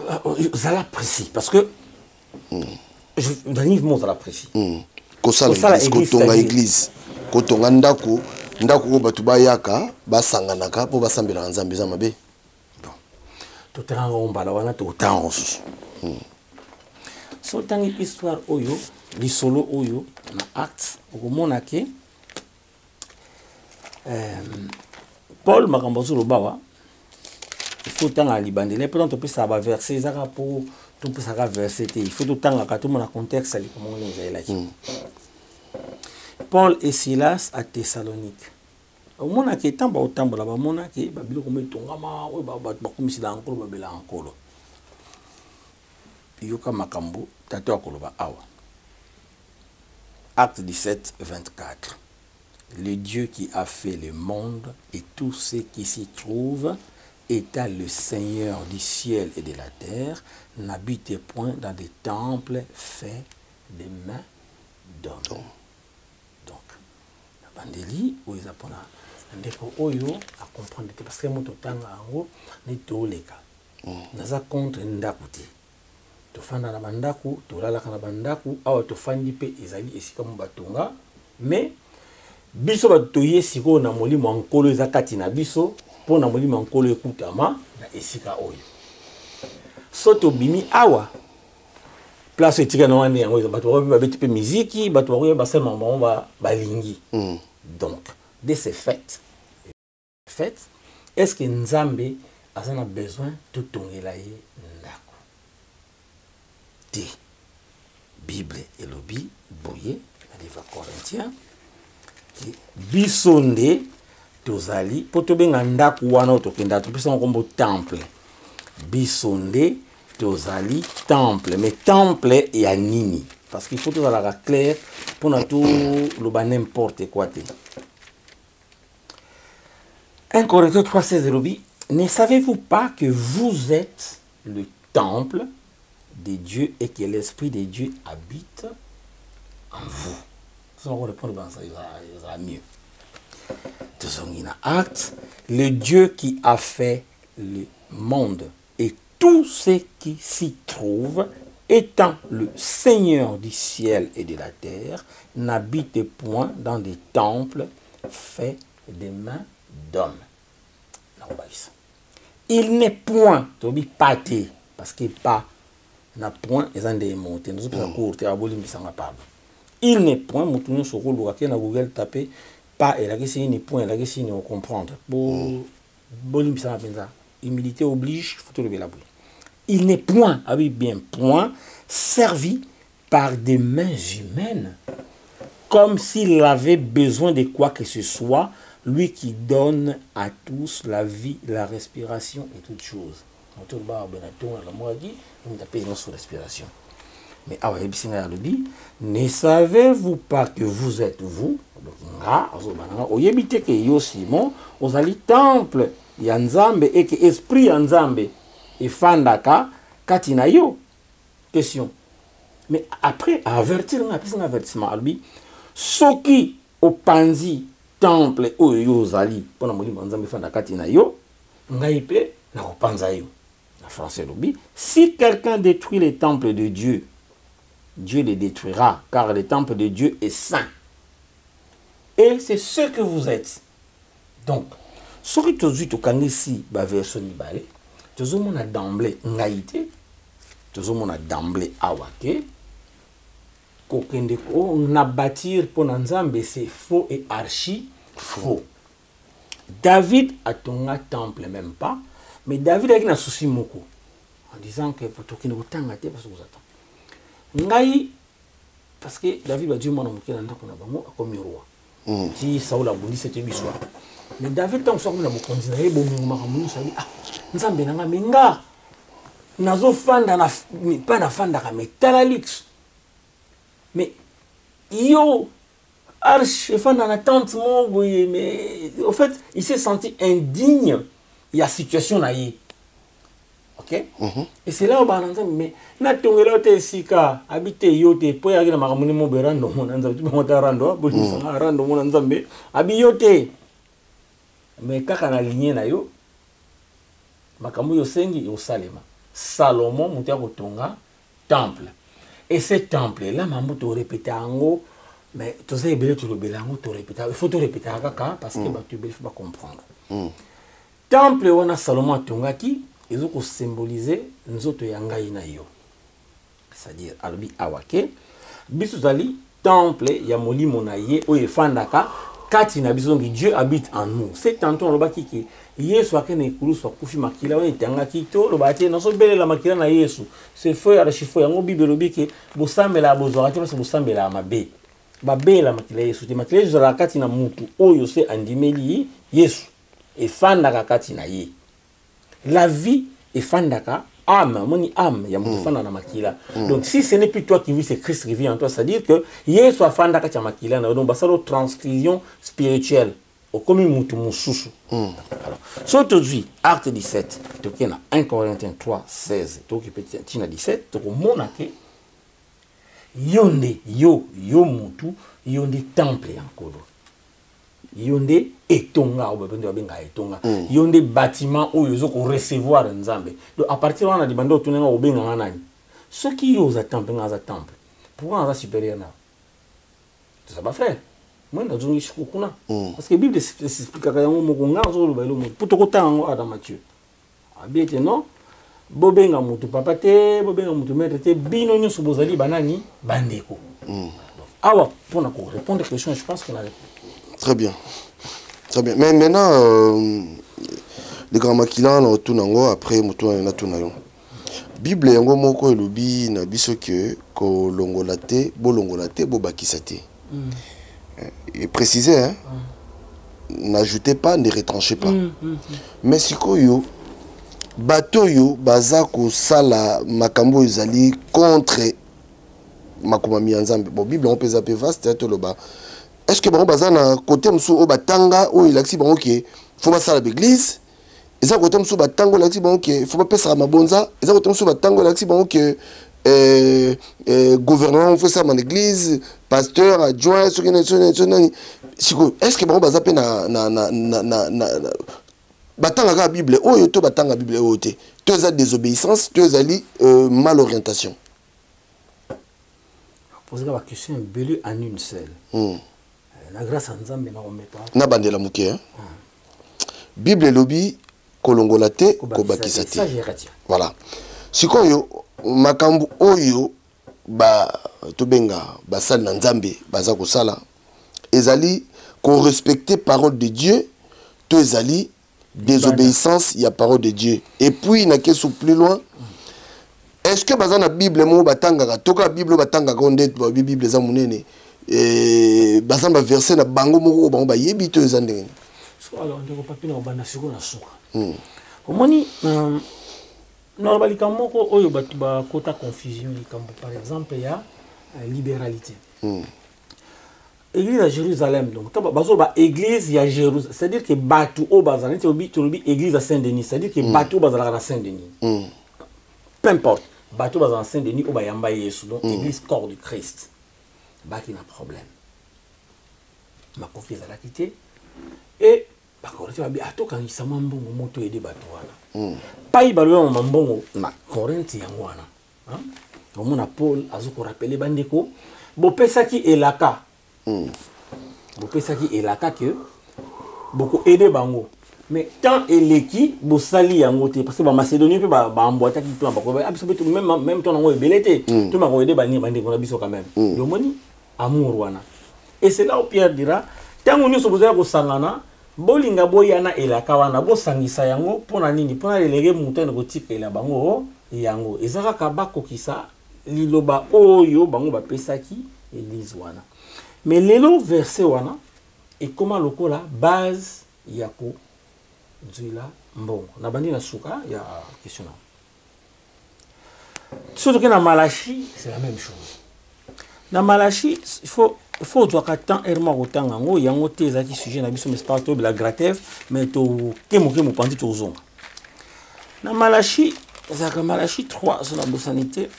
ça la précis parce que je dans mon ça la précis
ko ça l'église ko tonga église kotonga ndako ko batu bayaka basanganaka po basambela nzambe za mabe
bon to tanga ombala wana to tanga so tangi histoire oyo li solo oyo na acte okomona ke Paul makambozo lobawa il faut tanga libandele pendant to pesa ba verset zaka po to pesa ka verset il faut to tanga ka to mona contexte ali comment on est là. Paul et Silas à Thessalonique. Au moment que tamba au tambola ba mona ke ba bilo ko metongama o ba komisila encore ba bela encore. Yoka makambo tato akoloba awa. Acte 17 24. Le Dieu qui a fait le monde et tout ce qui s'y trouve, étant le Seigneur du ciel et de la terre, n'habite point dans des temples faits des mains d'hommes. Bandeli ou ils apprennent ndeko oyo à comprendre parce que moto tanga ango ni toleka naza contre ndakuti to fanda na bandaku to lala kana bandaku awa to fandi pe ezali esika mo batonga mais biso bato yesiko na molimo nkolo ezakati na biso po na molimo nkolo ekutama na esika oyo soto bimi awa place etika na wane yango bato ba beti pe muziki bato ba basema ba balingi donc de ces fêtes est-ce que Nzambe a besoin de tongela ye ndako te Bible elobi boye livre Corinthiens, bisonde tozali po tobenga ndaku wana tokenda topesa nkombo temple. Bisonde tozali temple, mais temple ya nini? Parce qu'il faut tout la clair pour na tout le n'importe quoi. 1 Corinthiens 3:16 ne savez-vous pas que vous êtes le temple de Dieu et que l'Esprit de Dieu habite en vous? Ça on répond dans ça, il va mieux. Acte, le Dieu qui a fait le monde et tout ce qui s'y trouve, étant le Seigneur du ciel et de la terre, n'habite point dans des temples faits des mains d'hommes. Il n'est point, tobi pâté, parce que pas n'a point ils ont des montées. Nous sommes courte à bolim qui s'en parle. Il n'est point, moutouni sur le rôle na Google taper pas et la question ni point, la question ni comprendre. Bon, bolim qui s'en parle. Humilité oblige, faut lever la bouille. Il n'est point, ah oui bien point, servi par des mains humaines, comme s'il avait besoin de quoi que ce soit, lui qui donne à tous la vie, la respiration et toutes choses. Mais ne savez-vous pas que vous êtes vous, temple ya Nzambe et que esprit ya Nzambe et fandaka katina yo? Question. Mais après avertir un avertissement albi soki opanzi temple oyo zali pona molimo Nzambe fandaka katina yo ngai pe na kopanza yo. En français lobi, si quelqu'un détruit les temples de Dieu, Dieu les détruira, car le temple de Dieu est saint. Et c'est ce que vous êtes. Donc soki tozui tokangisi ba version mibale, tozomona d'emblée ngaité, tozomona d'emblée awake, kokende ko na bâtir pour Nzambe, c'est faux et archi faux. David a tonga temple même pas, mais David a un souci moko en disant que pour tokende ko tangate parce que vous attend. Ngai parce que David va dire mon mokela ndako na bango akomi roi. Qui Saoul a bondi c'était biswa. Mais David tant soit na bokonzi na yebo makamu sabi ah Nzambe na ngamenga nazo fanda na pas na fanda ka metalix. Mais yo arche fanda na tante mo mais au fait il s'est senti indigne il y a situation na yi. OK? Et c'est là où ba Nzambe mais na tongela te sika habite yo te po ya na makamu mo berando mo Nzambe mo tarando bo sanga rando mo Nzambe abi yo te. Mais kaka na lignée na yo makambo yo sengi yo salema Salomon mutia kotonga temple et ce temple là mambo to répéter ango mais to ça ebele to lobela ango to répéter il faut to répéter kaka parce que ba tu faut pas comprendre temple wana Salomon tonga ki ezo ko symboliser nzoto ya ngai na yo, c'est-à-dire alobi awake biso zali temple ya molimo na ye oyo efandaka kati na biso ngi Dieu habite en nous. C'est tantôt loba ki Yesu akene kulu so kufi makila wana tanga kito loba tie na so belela makila na Yesu. C'est feu ya chifo yango Bible lobi ke bosambela bozora te parce bosambela mabe. Ba bela makila Yesu te makila Yesu la kati na mutu oyo se andimeli Yesu efandaka kati na ye. La vie efandaka âme, moni âme, il y a mon fanda na makila. Donc si ce n'est plus toi qui vis, c'est Christ qui vit en toi, c'est-à-dire que Yesu afanda ka makila na donc basalo transfusion spirituelle au comme mutu mususu. Alors, so aujourd'hui acte 17, to kena 1 Corinthiens 3:16, to ki petit tina 17, to ko monake yonde yo mutu yonde temple yankolo. Yonde etonga ou bende benga etonga yonde bâtiment où yozo ko recevoir Nzambe. Donc à partir wana di bando tunenga obenga nani ceux qui yoza temple ngaza temple pourquoi ngaza supérieur na ça va frère moi ndazongi shukuna parce que Bible s'explique ka yango moko ngazo lo bailo mo puto ko tango Adam Mathieu abiete non bobenga mutu papa te bobenga mutu maître te bino nyoso bozali banani bandeko. Awa pour na ko répondre à question je pense qu'on a répondu.
Très bien. Très bien. Mais maintenant, les grands maquillants, après, Bible yango moko elobi na biso ke ko longolate bo bakisate. Et précisez, hein, n'ajoutez pas, ne retranchez pas. Mais si yo bateau yo bazako sala makambo ezali contre makomami ya Nzambe. Bon, Bible on peut zapper vaste to loba. Est-ce que bon bazana côté msu o batanga o ilaxi bon OK, faut pas sala l'église. Eza côté msu batango ilaxi bon OK, faut pas pesa mabonza. Eza côté msu batango ilaxi bon OK. Gouvernement fait ça dans l'église, pasteur, adjoint, est-ce que bon bazape batanga la Bible, oh yo to batanga Bible oh te. Tu as désobéissance, tu as mal orientation.
Poser la question belle en une seule. La grâce à Nzambe na remettre.
Na bandela muke hein. Bible lobi kolongolate kobakisate.
Ça j'ai retenu.
Voilà. Sikoyo makambu oyo ba tobenga basal na Nzambe baza ko sala ezali ko respecter parole de Dieu, to ezali désobéissance il y a parole de Dieu. Et puis na kesu plus loin, est-ce que baza na Bible mo batanga toka Bible batanga konde ba Bible za munene baza ba verset na bango moko bango ba yebi to ezandenge.
So alors ndeko papi na bana siko na suka. Omoni normalement likamoko oyo batu ba kota confusion likambo par exemple il y a libéralité. Église à Jérusalem, donc église à Jérusalem, c'est-à-dire que Batou au Bazar, église à Saint-Denis, c'est-à-dire que Batou au Bazar à Saint-Denis. Peu importe, Batou au Bazar à Saint-Denis, au Bayamba Yesu, donc église corps du Christ. Bah qui n'a problème. Ma confiance à la quitter. Et par contre, tu vas bien, attends quand il s'est mambo, moto et des Batou. Pas y balou, mambo, ma Corinthe yangwana. Au mon Paul, azuko rappelé Bandeko, bo pesa qui est la cas. Beaucoup ça qui est là que beaucoup aider bango mais tant eleki bo sali yango te parce que ba Macédonie peut ba emboîter qui plan ba même temps on belete tout ma aider bani bandi ko na biso quand même yo moni amour wana et c'est là où Pierre dira tant on nyso boza ko sangana bolinga boyana elaka wana bo sangisa yango pona nini pona lelege mutane ko tikela bango yango ezaka kabako kisa liloba oyo bango ba pesaki église wana. Mais le verset wana et comment le la base yako dila mbongo na bandi na suka ya question là. Surtout que na Malachi c'est la même chose. Na Malachi il faut doit qu'attendre erma otanga ngo yango te ezaki sujet na biso mais pas to la gratève mais to kemo pandi to zonga. Na Malachi ezaka Malachi 3 sur la bosanité.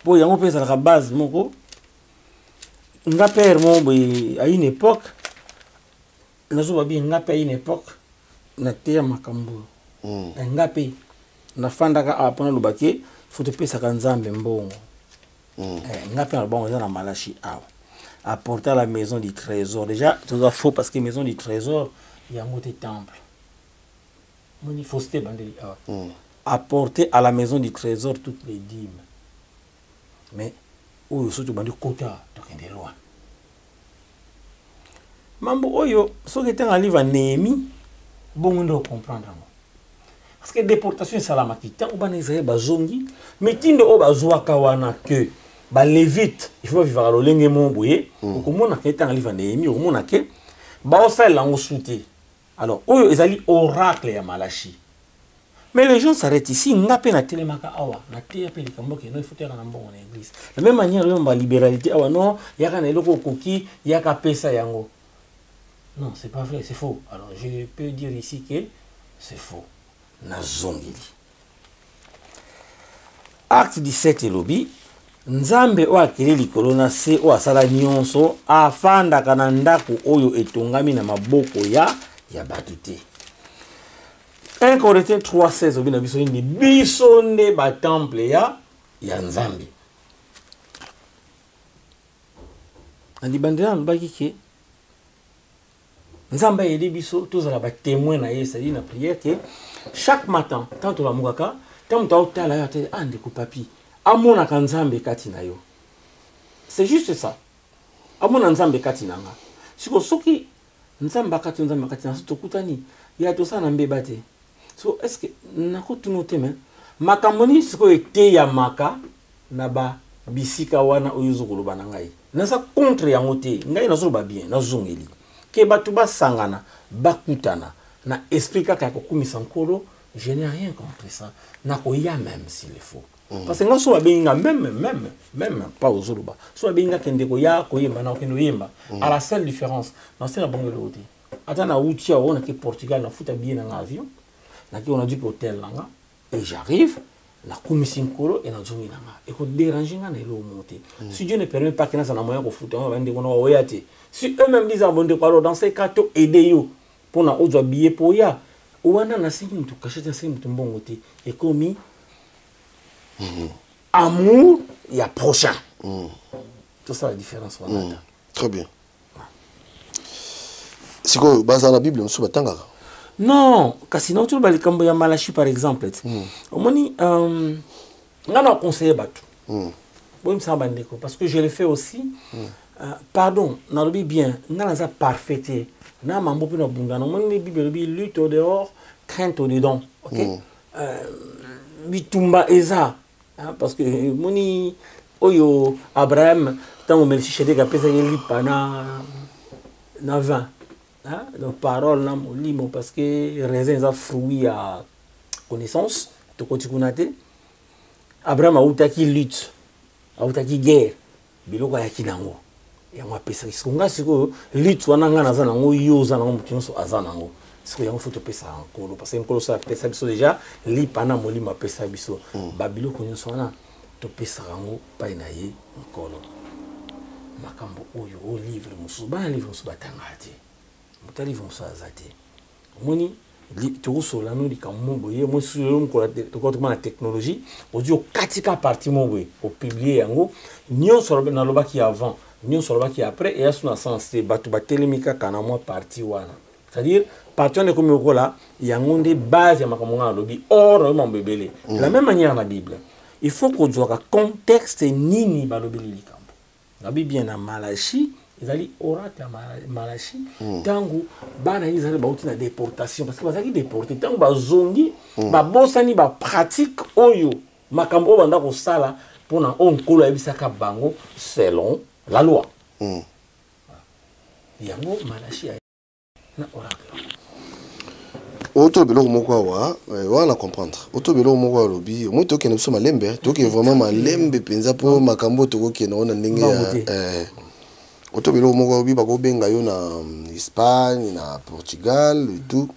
Bo yango pesa la base moko. Nga père mon à une époque nazo bien nga père à une époque na te makambo nga père na fandaka apona lubaki faut te pesa kanzambe mbongo nga père bon na Malachi apporter à la maison du trésor déjà tout ça faux parce que maison du trésor il y a un autre temple moni fausseté bandeli apporter à la maison du trésor toutes les dîmes mais oyo soto bandi kota tokende loin mambo oyo soki tanga livre Néhémie bongo ndo comprendre parce que déportation salamaki tant bana Israël bazongi mais tindo o bazwaka wana que ba lévite il faut vivre lolenge momboye okomona ke tanga livre Néhémie okomona ke ba osala ngo souté alors oyo ezali oracle ya Malachi. Mais les gens s'arrêtent ici, n'a pas na télémaka awa, na téya pe likambo ke no il faut faire na mbongo na église. La même manière la libéralité awa non, yaka na eloko koki, yaka pesa yango. Non, c'est pas vrai, c'est faux. Alors je peux dire ici que c'est faux. Na zongili. Acte 17 elobi, Nzambe o akili likolo na se o asala nyonso afanda kana ndako oyo etongami na maboko ya batute. 1 Corinthiens 3:16 obina biso ni biso nde ba temple ya Nzambe. Andi bandela mbaki ke Nzambe yedi biso tozala ba témoin na ye c'est-à-dire na prière que chaque matin quand on va mukaka tant tala ya te ande ko papi amona ka Nzambe kati na yo. C'est juste ça. Amona Nzambe kati nanga. Siko soki Nzambe kati na tokutani ya to sana mbeba te. So est-ce que nakotuno te men makamoni siko ete ya maka na ba bisika wana oyuzo koloba na ngai naza contre yango te ngai nazoba bien nazongeli ke bato basangana bakutana na esprit kaka ya kokumisa nkolo. Je n'ai rien contre ça. Nakoya même s'il le faut. Parce que nga so babenga même pas aux Zuluba. So babenga kende ko ya koyemba na kendo yemba. À la seule différence, na c'est na bongelo oti. Ata na utia on ke Portugal na futa bien na avion. Na ki on a du hôtel là et j'arrive la commission kolo et na zongi na nga. Et ko déranger nga na elo monter. Si Dieu ne permet pas que na na moyen ko futa on va ndé ko na oyate. Si eux-mêmes disent abonde ko dans ces cas to aider yo pour na ozo billet pour ya. Ouana na singi mtu kacheta singi mtu mbongo te et commis amour et à prochain. Tout ça la différence.
Très bien. C'est quoi dans la Bible monsieur batanga?
Non, kasi na tu bali kambo ya Malachi par exemple. Omoni ngana conseiller batu. Bon me samba ndeko parce que je le fais aussi. Pardon, na lobi bien, ngana za parfaité. Na mambo pina bundana moni Bible lobi lutte au dehors, crainte au dedans. OK? Bitumba eza parce que moni oyo Abraham tango Melchisedek apesa yeli pana na 20. Donc parole na molimo parce que raisin eza fruit à connaissance to kotikunate. Abraham a utaki lutte, a utaki guerre. Biloko ya kinango. Yango apesa isonga siko lutte wana nga naza nango yoza nango mutinso aza nango. Siko yango faut to pesa nkolo parce que nkolo sa pesa biso déjà li pana molimo apesa biso. Ba biloko nyonso wana to pesa rango pa na ye nkolo. Makambo oyo o livre musu ba livre musu batangati. Muta livre musu azate. Moni to sola no likambo boye mo sulu mko la technologie audio katika partie mo boye au publier yango nyonso na lobaki avant nyonso lobaki après et asuna sensé batu batelemika kana mo partie wana. C'est-à-dire partie on comme okola yango nde base ya makambo ngana lobi or mo mbebele. De la même manière na Bible. Il faut qu'on joue contexte nini balobeli likambo. Na Bible na Malachi ils orate Malachi tangu bana ils bauti na déportation parce que bazaki déporté tangu bazongi ba bosani ba pratique oyo makambo banda ko sala pona onkolo ebisaka bango selon la loi. Yango Malachi na oracle.
Auto belo moko wa wana comprendre. Auto belo moko lobi moto ke neso malembe to ke vraiment malembe penza po makambo to ko ke na ona ndenge ya Auto belo moko bi bako benga yo na Espagne na Portugal et tout.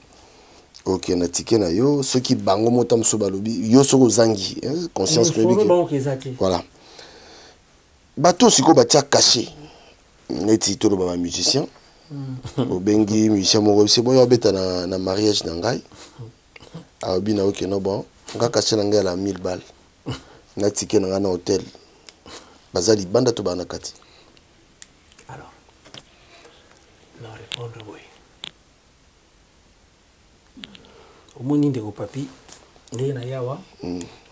OK na ticket na yo ceux qui bango mota mso balobi yo soko zangi conscience publique. Voilà. Bato siko batia caché. Neti to ba musicien. Au bengi musicien moko c'est bon yo beta na mariage na ngai. A obi na OK no bon. Nga caché na ngai la 1000 balles. Na ticket na na hôtel. Bazali banda to bana kati.
Oui. Au moni ndeko papi ndé na yawa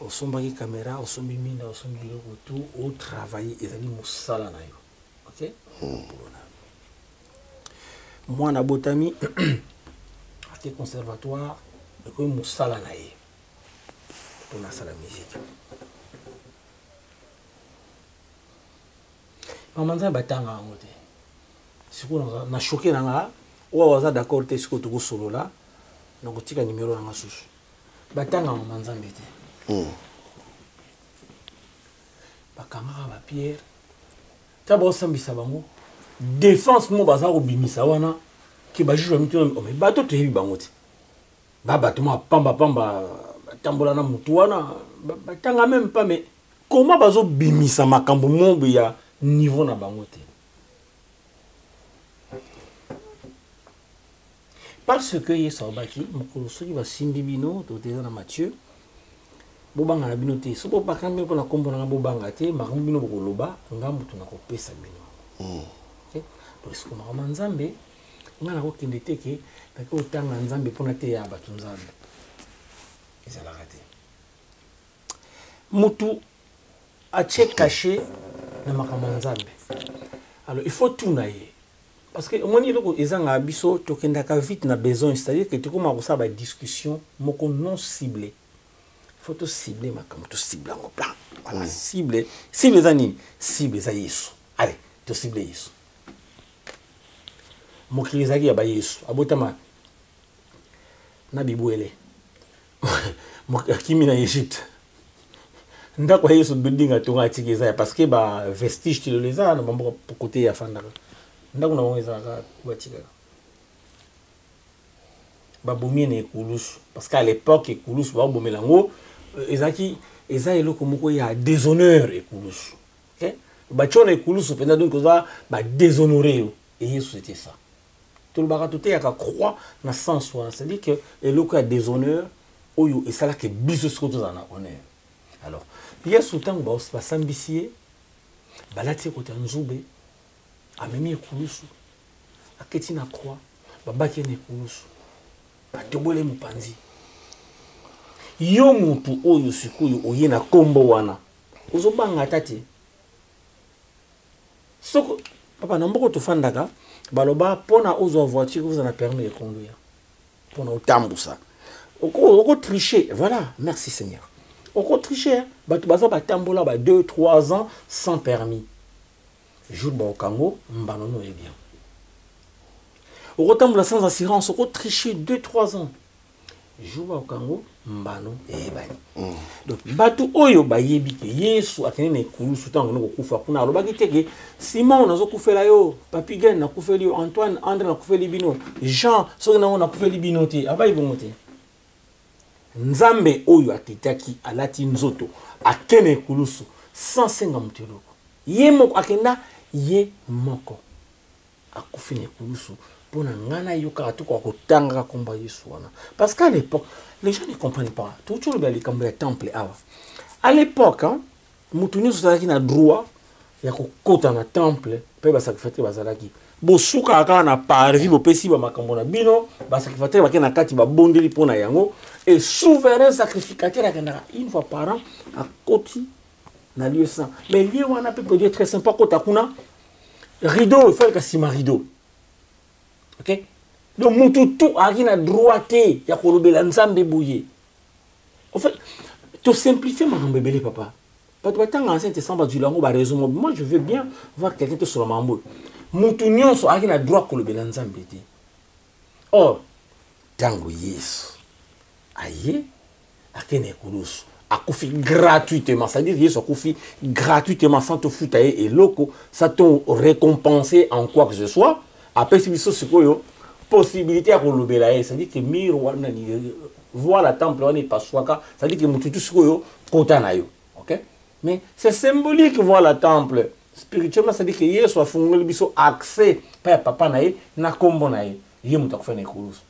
au sombaki caméra au sombi minda au sombi loko tout au travailler ezali musala na yo. OK? Moi na botami à conservatoire ko musala na ye pour la sala musique. Mamanza batanga ngote. Siko na choqué nanga ou waza d'accord te siko tuko solo là na kotika numéro nanga susu batanga manzambe te bakamara ba Pierre tabo sambisa bango défense mo baza ko bimisa wana ki ba juge mito mais bato te yebi bango te ba bato ma pamba tambola na mutu wana batanga même pas mais comment bazo bimisa makambo mo ya niveau na bango te. Parce que il y a baki mokolo soki ba simbi bino to teza na Matthieu bobanga na bino te so ba kambe ko na kombo na bobanga te makambo bino bokoloba ngambu to na ko pesa bino. OK donc ce que ma nzambe ngana ko kende teke na ko tanga nzambe pona te ya batu nzambe ezala raté mutu a check caché na makambo nzambe. Alors il faut tout naie. Parce que on dit que les gens biso tokendaka vite na besoin, c'est-à-dire que tu commences à avoir des discussions moko non ciblées. Il faut te cibler ma comme tu cibles en plan. Voilà, cible zani, cible za Yesu. Allez, to cible Yesu mokili ezalaki ya bayesu abotama na bibwele akimi na Égypte ndako ya Yesu building atonga atiki eza parce que ba vestige tilo eza na bamboka côté ya fandaka ndako na bango ezalaka batikaka babomie na ekulusu parce qu'à l'époque ekulusu babomela yango ezalaki eza eloko moko ya déshonneur ekulusu ok batio na ekulusu mpenza donc oza badéshonore yo et Yesu c'était ça tolobaka toteyaka croix na sens wana c'est-à-dire que eloko ya déshonneur oyo esalaka biso siko tozala na honneur alors Yesu ntango basambisi ye balati ye kote ya nzube amemi ekulusu aketi na croix babaki ye na ekulusu batobole mopanzi yo mutu oyo sikoyo oye na kombo wana ozobanga tati soko papa na mboko tofandaka baloba pona ozwa voiture vous en a permis de conduire pona otambusa oko tricher voilà merci Seigneur oko tricher batu baza batambola ba 2-3 ans sans permis jour ba okango mbanono est bien oko tambola sans assurance oko tricher 2-3 ans jour ba okango mbano ebani donc batu oyo bayebi ke Yesu akene na ekulusu tango noko kufa kuna alobaki teke Simon nazo kufela yo Papi Gen na kufeli yo Antoine André na kufeli bino Jean soki na na kufeli bino te abayi bongo te Nzambe oyo atetaki alati nzoto akene ekulusu sans senga muteloko ye moko akenda ye moko akufi na ekulusu pona ngana yoka to ko tanga komba Yesu wana parce qu'à l'époque les gens ne comprennent pas tout le bel kambo ya temple awa à l'époque hein mutuni sozalaki na droit ya ko kota na temple pe ba sacrificateur bazalaki bo suka aka na parvi bo pesi ba makambo na bino ba sacrificateur ba na kati ba bondeli pona yango et souverain sacrificateur akendaka une fois par an à koti na lieu saint mais lieu wana peut dire très sympa kota kuna rideau il faut que sima rideau. Ok? Donc, Moutoutou a rien à droiter. Il y a qu'on le ensemble bouillé. En fait, tu simplifies ma bébé, papa. Pas de temps ancien, tu sens du langue, raison. Moi, je veux bien voir quelqu'un te sur le mambo. Moutouignon, so a rien à droit qu'on le ensemble. Or, tango yes. Aïe, a kene koulous. A koufi gratuitement. C'est-à-dire, yes, a koufi gratuitement sans te foutre et loco. Ça t'ont récompensé en quoi que ce soit. Après, si vous avez possibilité à relobélayer, c'est-à-dire que miroir voir la temple, on n'est pas soaka, c'est-à-dire que tout ce que kotanayo, ok? Mais c'est symbolique voir la temple. Spirituellement, c'est-à-dire que hier soit fondé biso accès par papa nae na kombo nae. Hier mutak fait nekulus.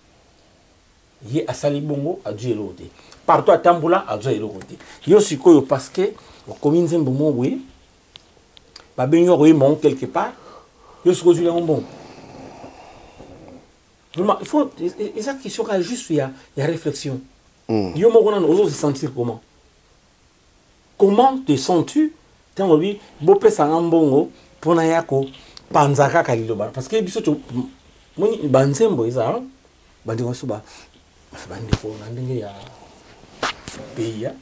Hier asali bongo a Dieu l'autre. Partout à Tamboula a Dieu l'autre. Yo sikoyo parce que au commune Zembombo oui, ba benyo oui mon quelque part. Yo sikoyo le bon. Vraiment, il faut. Et ça qui sera juste, il y a réflexion. Yo mokonan ozo se sentir comment? Comment te sens-tu? Tant lui, bopé sangambongo, pona yako, panzaka kaliloba. Parce que biso tu, moni banzembo isa, bandi kosuba, bandi ko nandenge ya pays ya,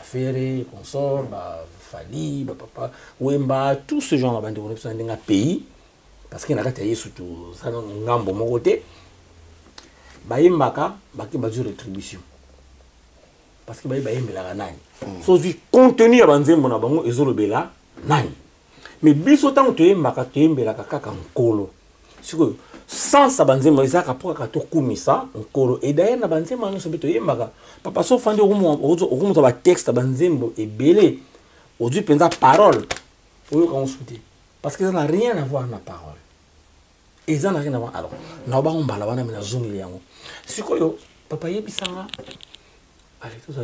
ferré, consort, fali, papa, wemba, tout ce genre bandi ko nandenge pays, parce que nakata yesu tu, ça ngambo mon côté. Baïmbaka, baki bazu rétribution. Parce que baïmbela nani. So du contenu à banzembo na bango ezolo bela nani. Mais biso tant que mbaka tembela kaka nkolo. Siko sans sa banzembo ezaka poka to kumisa nkolo et d'ailleurs na banzembo no sobeto yembaka. Papa so fandi omo ba texte banzembo et belé. Aujourd'hui pensa parole. Oyo ka on souté. Parce que ça n'a rien à voir na parole. Et ça n'a rien à voir. Alors, nous avons parlé de la zone. Si papa Yébissanga,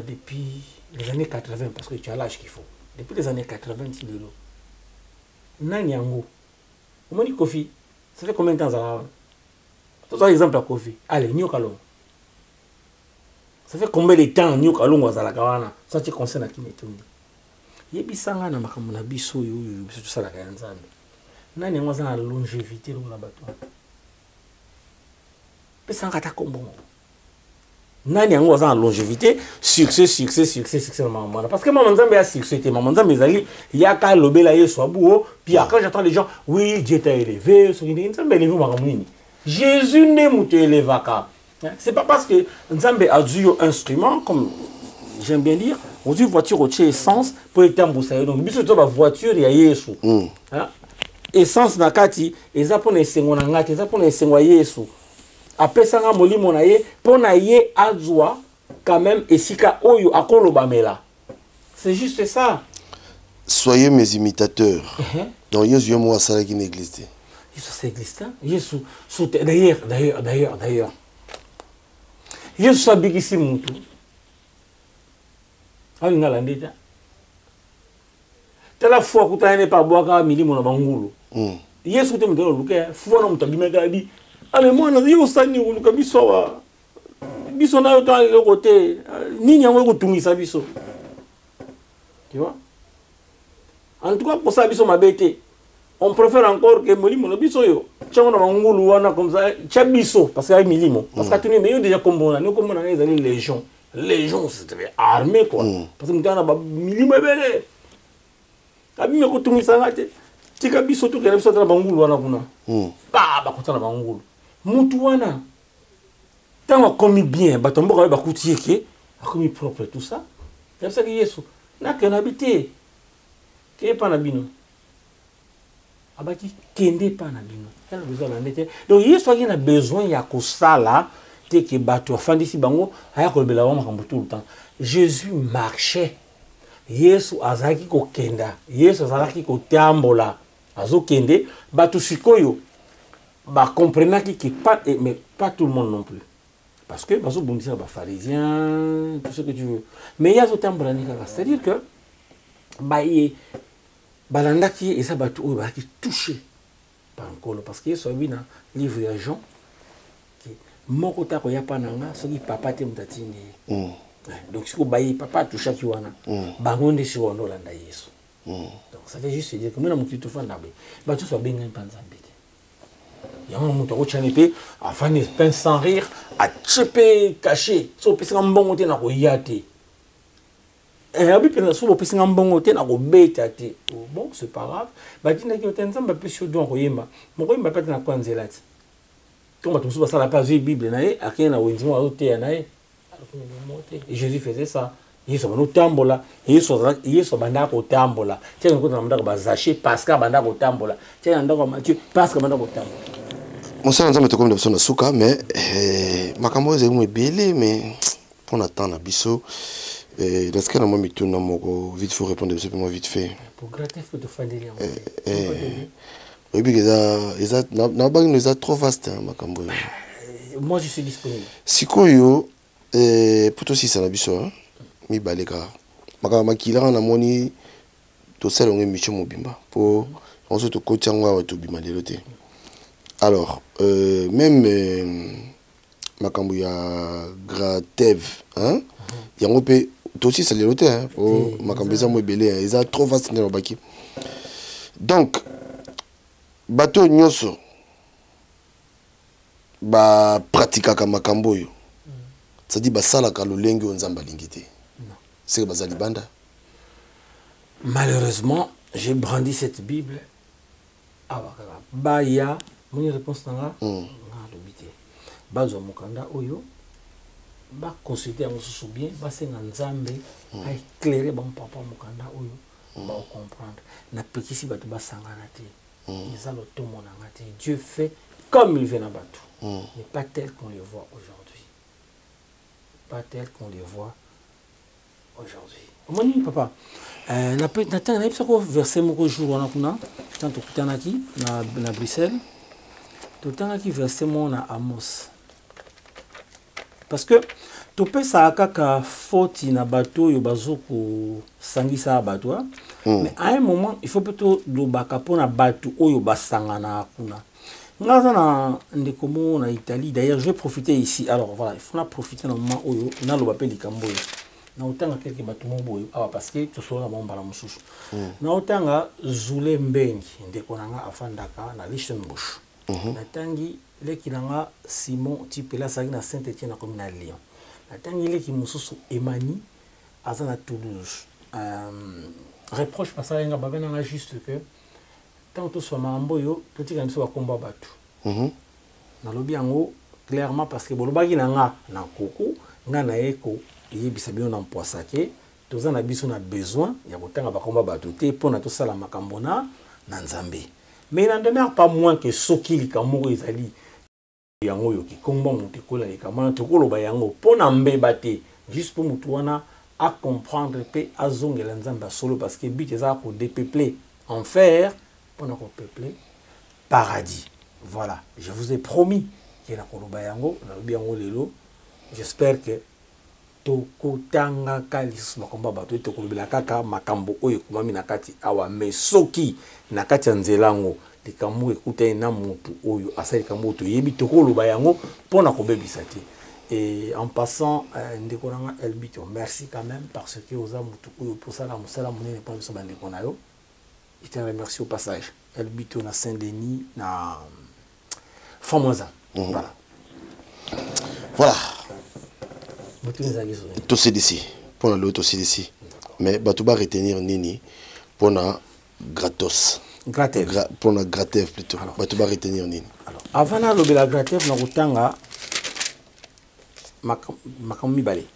depuis les années 80, parce que tu as l'âge qu'il faut. Depuis les années 80, tu es là. Nanyango. Au moins, Kofi, ça fait combien de temps ça va? Tu as exemple à Kofi. Allez, New Kalong. Ça fait combien de temps New Kalong was à la Gawana? Ça, tu concerne à qui n'est-ce pas? Yébissanga n'a pas comme un abisso, tout ça la Gayanzane. Nani ngoza na longévité lo na bato. Pesa ngata kombo. nani yango aza na longévité succès parce que maman nzambe a succès te maman nzambe ezali yaka lobela yesu abuo puis quand j'entends les gens oui Dieu t'a élevé nzambe élevé makambo nini Jésus ne muto élevaka c'est pas parce que nzambe a dû un instrument comme j'aime bien dire on dit voiture au essence pour étambusa donc biso to ba voiture ya yesu essence na kati eza pona esengo na ngati eza pona esengo ya yesu apesanga molimo na ye pona ye azwa quand même esika oyo akoloba mela c'est juste ça.
Soyez mes imitateurs. Donc Yesu yo mo asala ki na église te.
Yesu c'est église te. Yesu d'ailleurs Yesu sabikisi mutu alinga la ndeta tala fois kutane pa bwaka milimo na bangulu Yesu te mutelo luke fo na mutabimeka di ale mwana yo sani uluka biso wa biso na yo to le côté nini yango kutungisa biso tu vois en tout cas pour ça biso mabete on préfère encore que milimo na biso yo chango na bangulu wana comme ça cha biso parce que ay milimo parce que tuni mais yo déjà kombona ni kombona les légions c'était armé quoi parce que mutana ba milimo ebele abi me kutungisa ngate tika biso to kena biso na bangulu wana kuna ba kutana bangulu mutu wana tant commis bien batombo ba kutie ke akomi propre tout ça c'est ça que Yesu na que habité ke pa na bino abaki kende pa na bino elle a besoin d'endete donc Yesu a besoin ya kosala te ke bato afandisi bango aya kolbela wa makambo tout le temps Jésus marchait Yesu azaki ko kenda Yesu azaki ko tambola azo kende bato sikoyo ba comprenaki que pas mais pas tout le monde non plus parce que bazo bondisa ba pharisiens tout ce que tu veux mais yazo tambola ni kaka c'est-à-dire que ba ye balandaki et ça bato o ba ki touché par nkolo parce que Yesu abina livre ya Jean qui moko ta ko ya pananga soki papa te mtatindi donc si ko ba ye papa toucha ki wana bangonde si wono landa Yesu donc ça veut juste dire que nous na mukito fanda be bato so benga panzambe il y a un mouton au chanépe à faire des pains sans rire à cheper caché so pesi ngambongo te na ko yate abi pena so pesi ngambongo te na ko beta te bon c'est pas grave ba tina ki otenza mba pesi do ko yemba moko yemba pete na kwanzela ti to ba tusu basala pas vie bible na ye akena na wenzimo azote na ye et Jésus faisait ça Yesu bano tambola Yesu banda ko tambola tiens ko na ndako bazaché parce que banda ko tambola tiens ndako Matthieu parce que banda ko tambola
Monseigneur nzambe tokomi na biso na suka mais makambo ezali mo ebele mais pour attendre biso dans ce na moi mituna moko vite faut répondre biso moi vite fait
pour gratter faut te fandelia
oui eza na bangi eza trop vaste makambo
moi je suis disponible
sikoyo pour toi si ça na biso mi baleka makambo makila na moni to sala ngwe micho mobimba pour on se to kochangwa to bima lelo te. Alors, même makambo ya Gratev, hein, yango pe aussi c'est le hein, pour makambo za mo belé, ils a trop vaste dans le baki. Donc, bateau nyoso ba pratika ka makambo yo. Ça dit ba sala ka lolenge onzamba lingité. C'est que bazali banda.
Malheureusement, j'ai brandi cette Bible. Baya mon réponse nanga lobité bazo mokanda oyo ba consulter en sous bien ba senga nzambe a éclairer bon papa mokanda oyo ba comprendre na pekisi bato ba sangana te ils ont le tout mon ngate Dieu fait comme il veut na bato mais pas tel qu'on les voit aujourd'hui pas tel qu'on les voit aujourd'hui moni papa na peut natanga na ko verset moko jour wana kuna tant okutanaki na Bruxelles tout temps qui verset mon à Amos parce que tu peux ça kaka faute na bateau yo bazoko sangisa bateau mais à un moment il faut plutôt do baka pona bateau oyo basangana kuna ngaza na ndekomo na Italie d'ailleurs je vais profiter ici alors voilà il faut profiter na moment oyo na lo bapeli kamboyo na otanga quelques bateau moboyo parce que tu sera mon bala mususu na otanga Zule Mbengi ndekonanga afandaka na Lichtenbusch natangi leki nanga Simon Tipela saki na Saint-Étienne na commune à Lyon atangile ki mususu Emani azana Toulouse reproche parce que nga babena nga juste que tant tout soit mambo yo petit quand so combat batu na lobi yango clairement parce que bolobaki na nga na koko nga na eko yebisa bino na mpoisake toza na biso na besoin ya kotanga bakomba batu te pona to sala makambo na Nzambe. Mais il n'en demeure pas moins que soki likamoko ezali yango yo ki komba mutu kola likamana to koloba yango pona mbeba te juste pour mutu wana à comprendre pe azongela Nzambe solo parce que but eza ko dépeupler enfer pona ko peupler paradis. Voilà, je vous ai promis que na koloba yango na lobi yango lelo. J'espère que tokotanga kalis makomba bato to kolobela kaka makambo oyo komami na kati awa mesoki na kati ya nzelango likambo ekuta na mutu oyo asali kambo to yebi to koloba yango pona kobebisa te. Et en passant ndeko nanga Elbito, merci quand même parce que oza mutu oyo posala musala munene pa biso bandeko na yo. Je te remercie au passage. Elbito na Saint-Denis na Formosa. Voilà.
Voilà.
Tout
c'est d'ici. Pour l'autre aussi d'ici. Mais tu vas retenir Nini pour la gratos.
Gratev.
Pour la gratev plutôt. Tu vas retenir Nini.
Alors, avant de la gratev, nous avons makambi balé.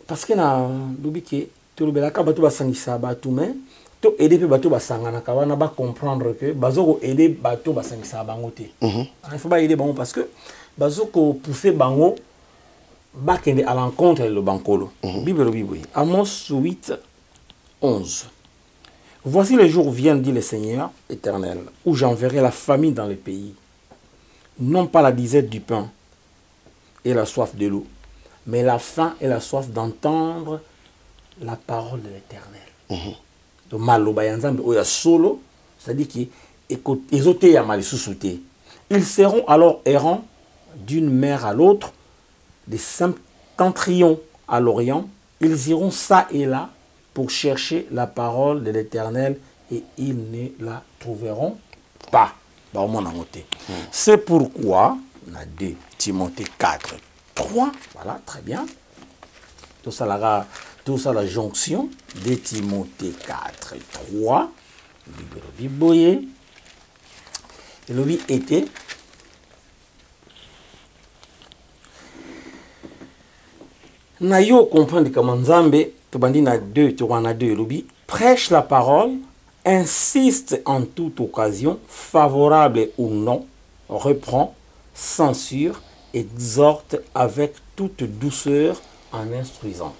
Parce que na lobike to lobela ka batu basangisa batu mais to aider pe batu basangana ka wana ba comprendre que bazoko aider batu basangisa bango te. Il faut pas aider bango parce que bazoko pousser bango bakende à l'encontre de le bankolo. Bible Bible. Amos 8 11. Voici les jours viennent, dit le Seigneur éternel, où j'enverrai la famine dans le pays. Non pas la disette du pain et la soif de l'eau, mais la faim et la soif d'entendre la parole de l'Éternel. Donc maloba yanzambe oya solo, c'est-à-dire qu'ils ya malisusuté. Ils seront alors errants d'une mer à l'autre, des septentrions à l'orient. Ils iront ça et là pour chercher la parole de l'Éternel et ils ne la trouveront pas. C'est pourquoi, on a 2 Timothée 4, 3, voilà, très bien. Tout ça, la jonction de Timothée 4, 3. Et le lui était na yo comprendre comment Nzambe to bandi na 2 to wana 2 lobi prêche la parole, insiste en toute occasion, favorable ou non, reprend, censure, exhorte avec toute douceur en instruisant.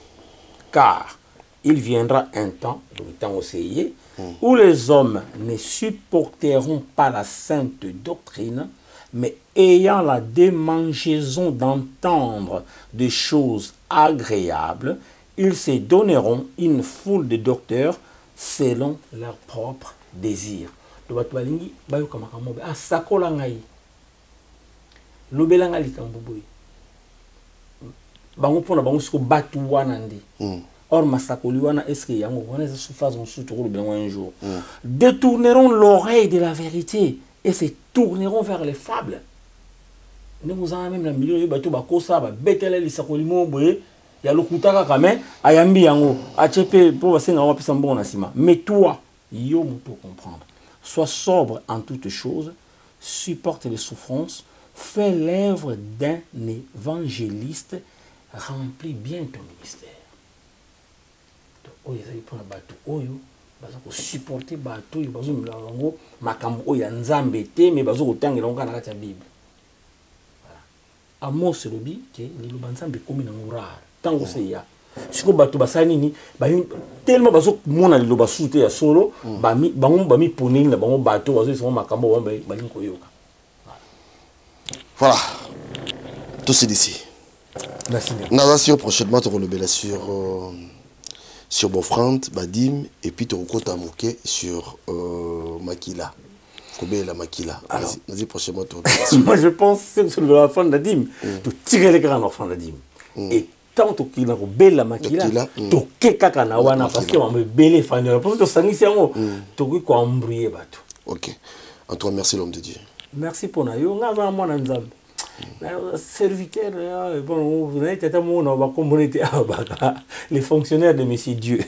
Car il viendra un temps, le temps océié, où les hommes ne supporteront pas la sainte doctrine, mais ayant la démangeaison d'entendre des choses agréables, ils se donneront une foule de docteurs selon leur propre désir. Le batwalingi bayo kamakamobe asakola ngai lobelanga likambo boy bango pona bango siko batu wana ndi or masakoli wana est-ce que yango wana za souffrance on surtout lobelanga un jour détourneront l'oreille de la vérité et se tourneront vers les fables. Nous vous en même la milieu de batu bakosa ba betele lisakoli mo boye ya lokutaka kame ayambi yango achepe pour basenga wa pisa mbona sima. Mais toi yo muto comprendre, sois sobre en toutes choses, supporte les souffrances, fais l'œuvre d'un évangéliste, remplis bien ton ministère. Oyo ezali pona batu oyo bazo ko supporter batu oyo bazo mlango makambo oyo ya Nzambe te mais bazo kotangela ngana kati ya Bible. Voilà. Amos lobi ke liloba Nzambe komi na ngurara tango se ya siko bato basani ni ba tellement bazo mona liloba sute ya solo bango bami poneli na bango bato bazo so makambo ba balingi koyoka.
Voilà. Tout c'est d'ici.
Merci.
Naza sur prochainement te relobela sur Bofrand, Badim et puis te recota moqué sur Makila. La Makila. Vas-y prochainement te
moi je pense que sur l'enfant d'Adim, tu tirer les grands enfants d'Adim. Et tant qu'il a robé la Makila, tu kekaka na wana parce que on me belé fanel. Parce que sangisi yango, tu ko embrouiller bato.
OK. En toi merci l'homme de Dieu.
Merci pour na yo nga va mwana Nzambe. Serviteur, bon, vous avez été les fonctionnaires de Monsieur Dieu.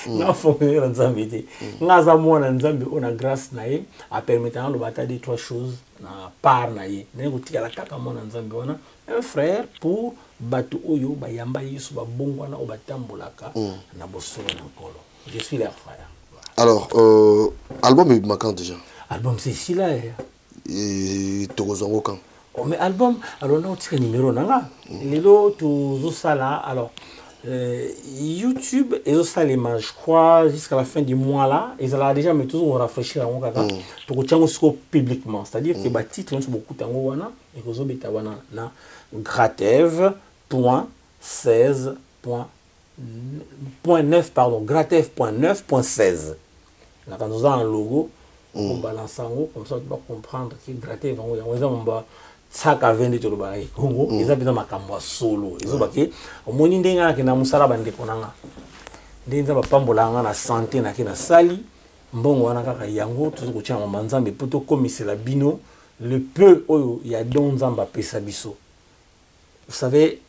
Les fonctionnaires de Nzambé. On a grâce à permettre de batailler des trois choses par naïe. Un frère pour Batu Oyo, Bayamba Yusu, Bongwana, Obatambolaka, Nabosolo Nankolo. Je suis leur frère.
Alors, album est marquant déjà.
Album, c'est ici là.
Et Togozongo quand?
Oh, mais album, alors on a un numéro nanga. Lelo tout ça là. Alors YouTube et ça les je crois jusqu'à la fin du mois là, ils allaient déjà mais toujours rafraîchir en kaka pour que tiens aussi publiquement. C'est-à-dire que bah titre on beaucoup tango wana et que zo beta wana na gratev.16.9 pardon gratev.9.16. Là quand nous avons un logo on balance en haut comme ça tu vas comprendre que gratev en haut on va saka vende to ba Congo eza bina makambo solo ezo bake omoni ndenga ke na musala bande konanga ndenza ba pambolanga na santé na ke na sali mbongo wana kaka yango tuzo ko tia manzambe poto komisela bino le peu oyo ya don nzamba pesa biso. Vous savez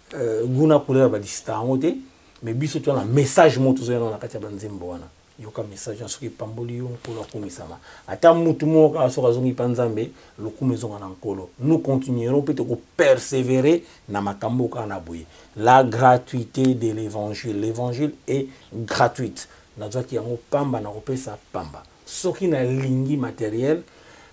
guna couleur ba distango te mais biso to na message mo tuzo na kati ya banzembo wana yoka message en soki pamboli yo nkolo komisama ata mutu moko asoka zongi panzambe lokumu ezonga na nkolo. Nous continuerons peut-être ko persévérer na makambo kana boye. La gratuité de l'évangile, l'évangile est gratuite. Nazwa ki yango pamba na kopesa pamba soki na lingi matériel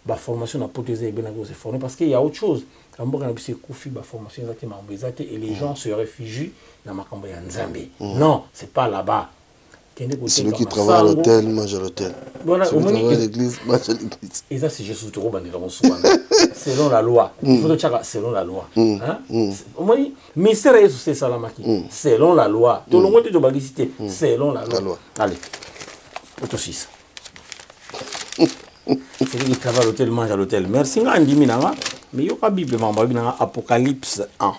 ba formation na potese e bena ko se former parce qu'il y a autre chose kamboka na bise kufi ba formation ezate mambo ezate et les gens se réfugient na makambo ya nzambe. Non, c'est pas là-bas.
Celui qui travaille à l'hôtel, mange à l'hôtel.
Voilà,
celui qui travaille à l'église, mange à l'église.
Et ça, c'est Jésus trop bandé dans selon la loi. Il faut le dire selon la loi. Mais c'est ça la maquille. Selon la loi. Tout le monde est obligé selon la loi. Allez, autre 6. Celui qui travaille à l'hôtel, mange à l'hôtel. Merci, Ngandi Minanga. Mais il y a pas Bible, Apocalypse 1.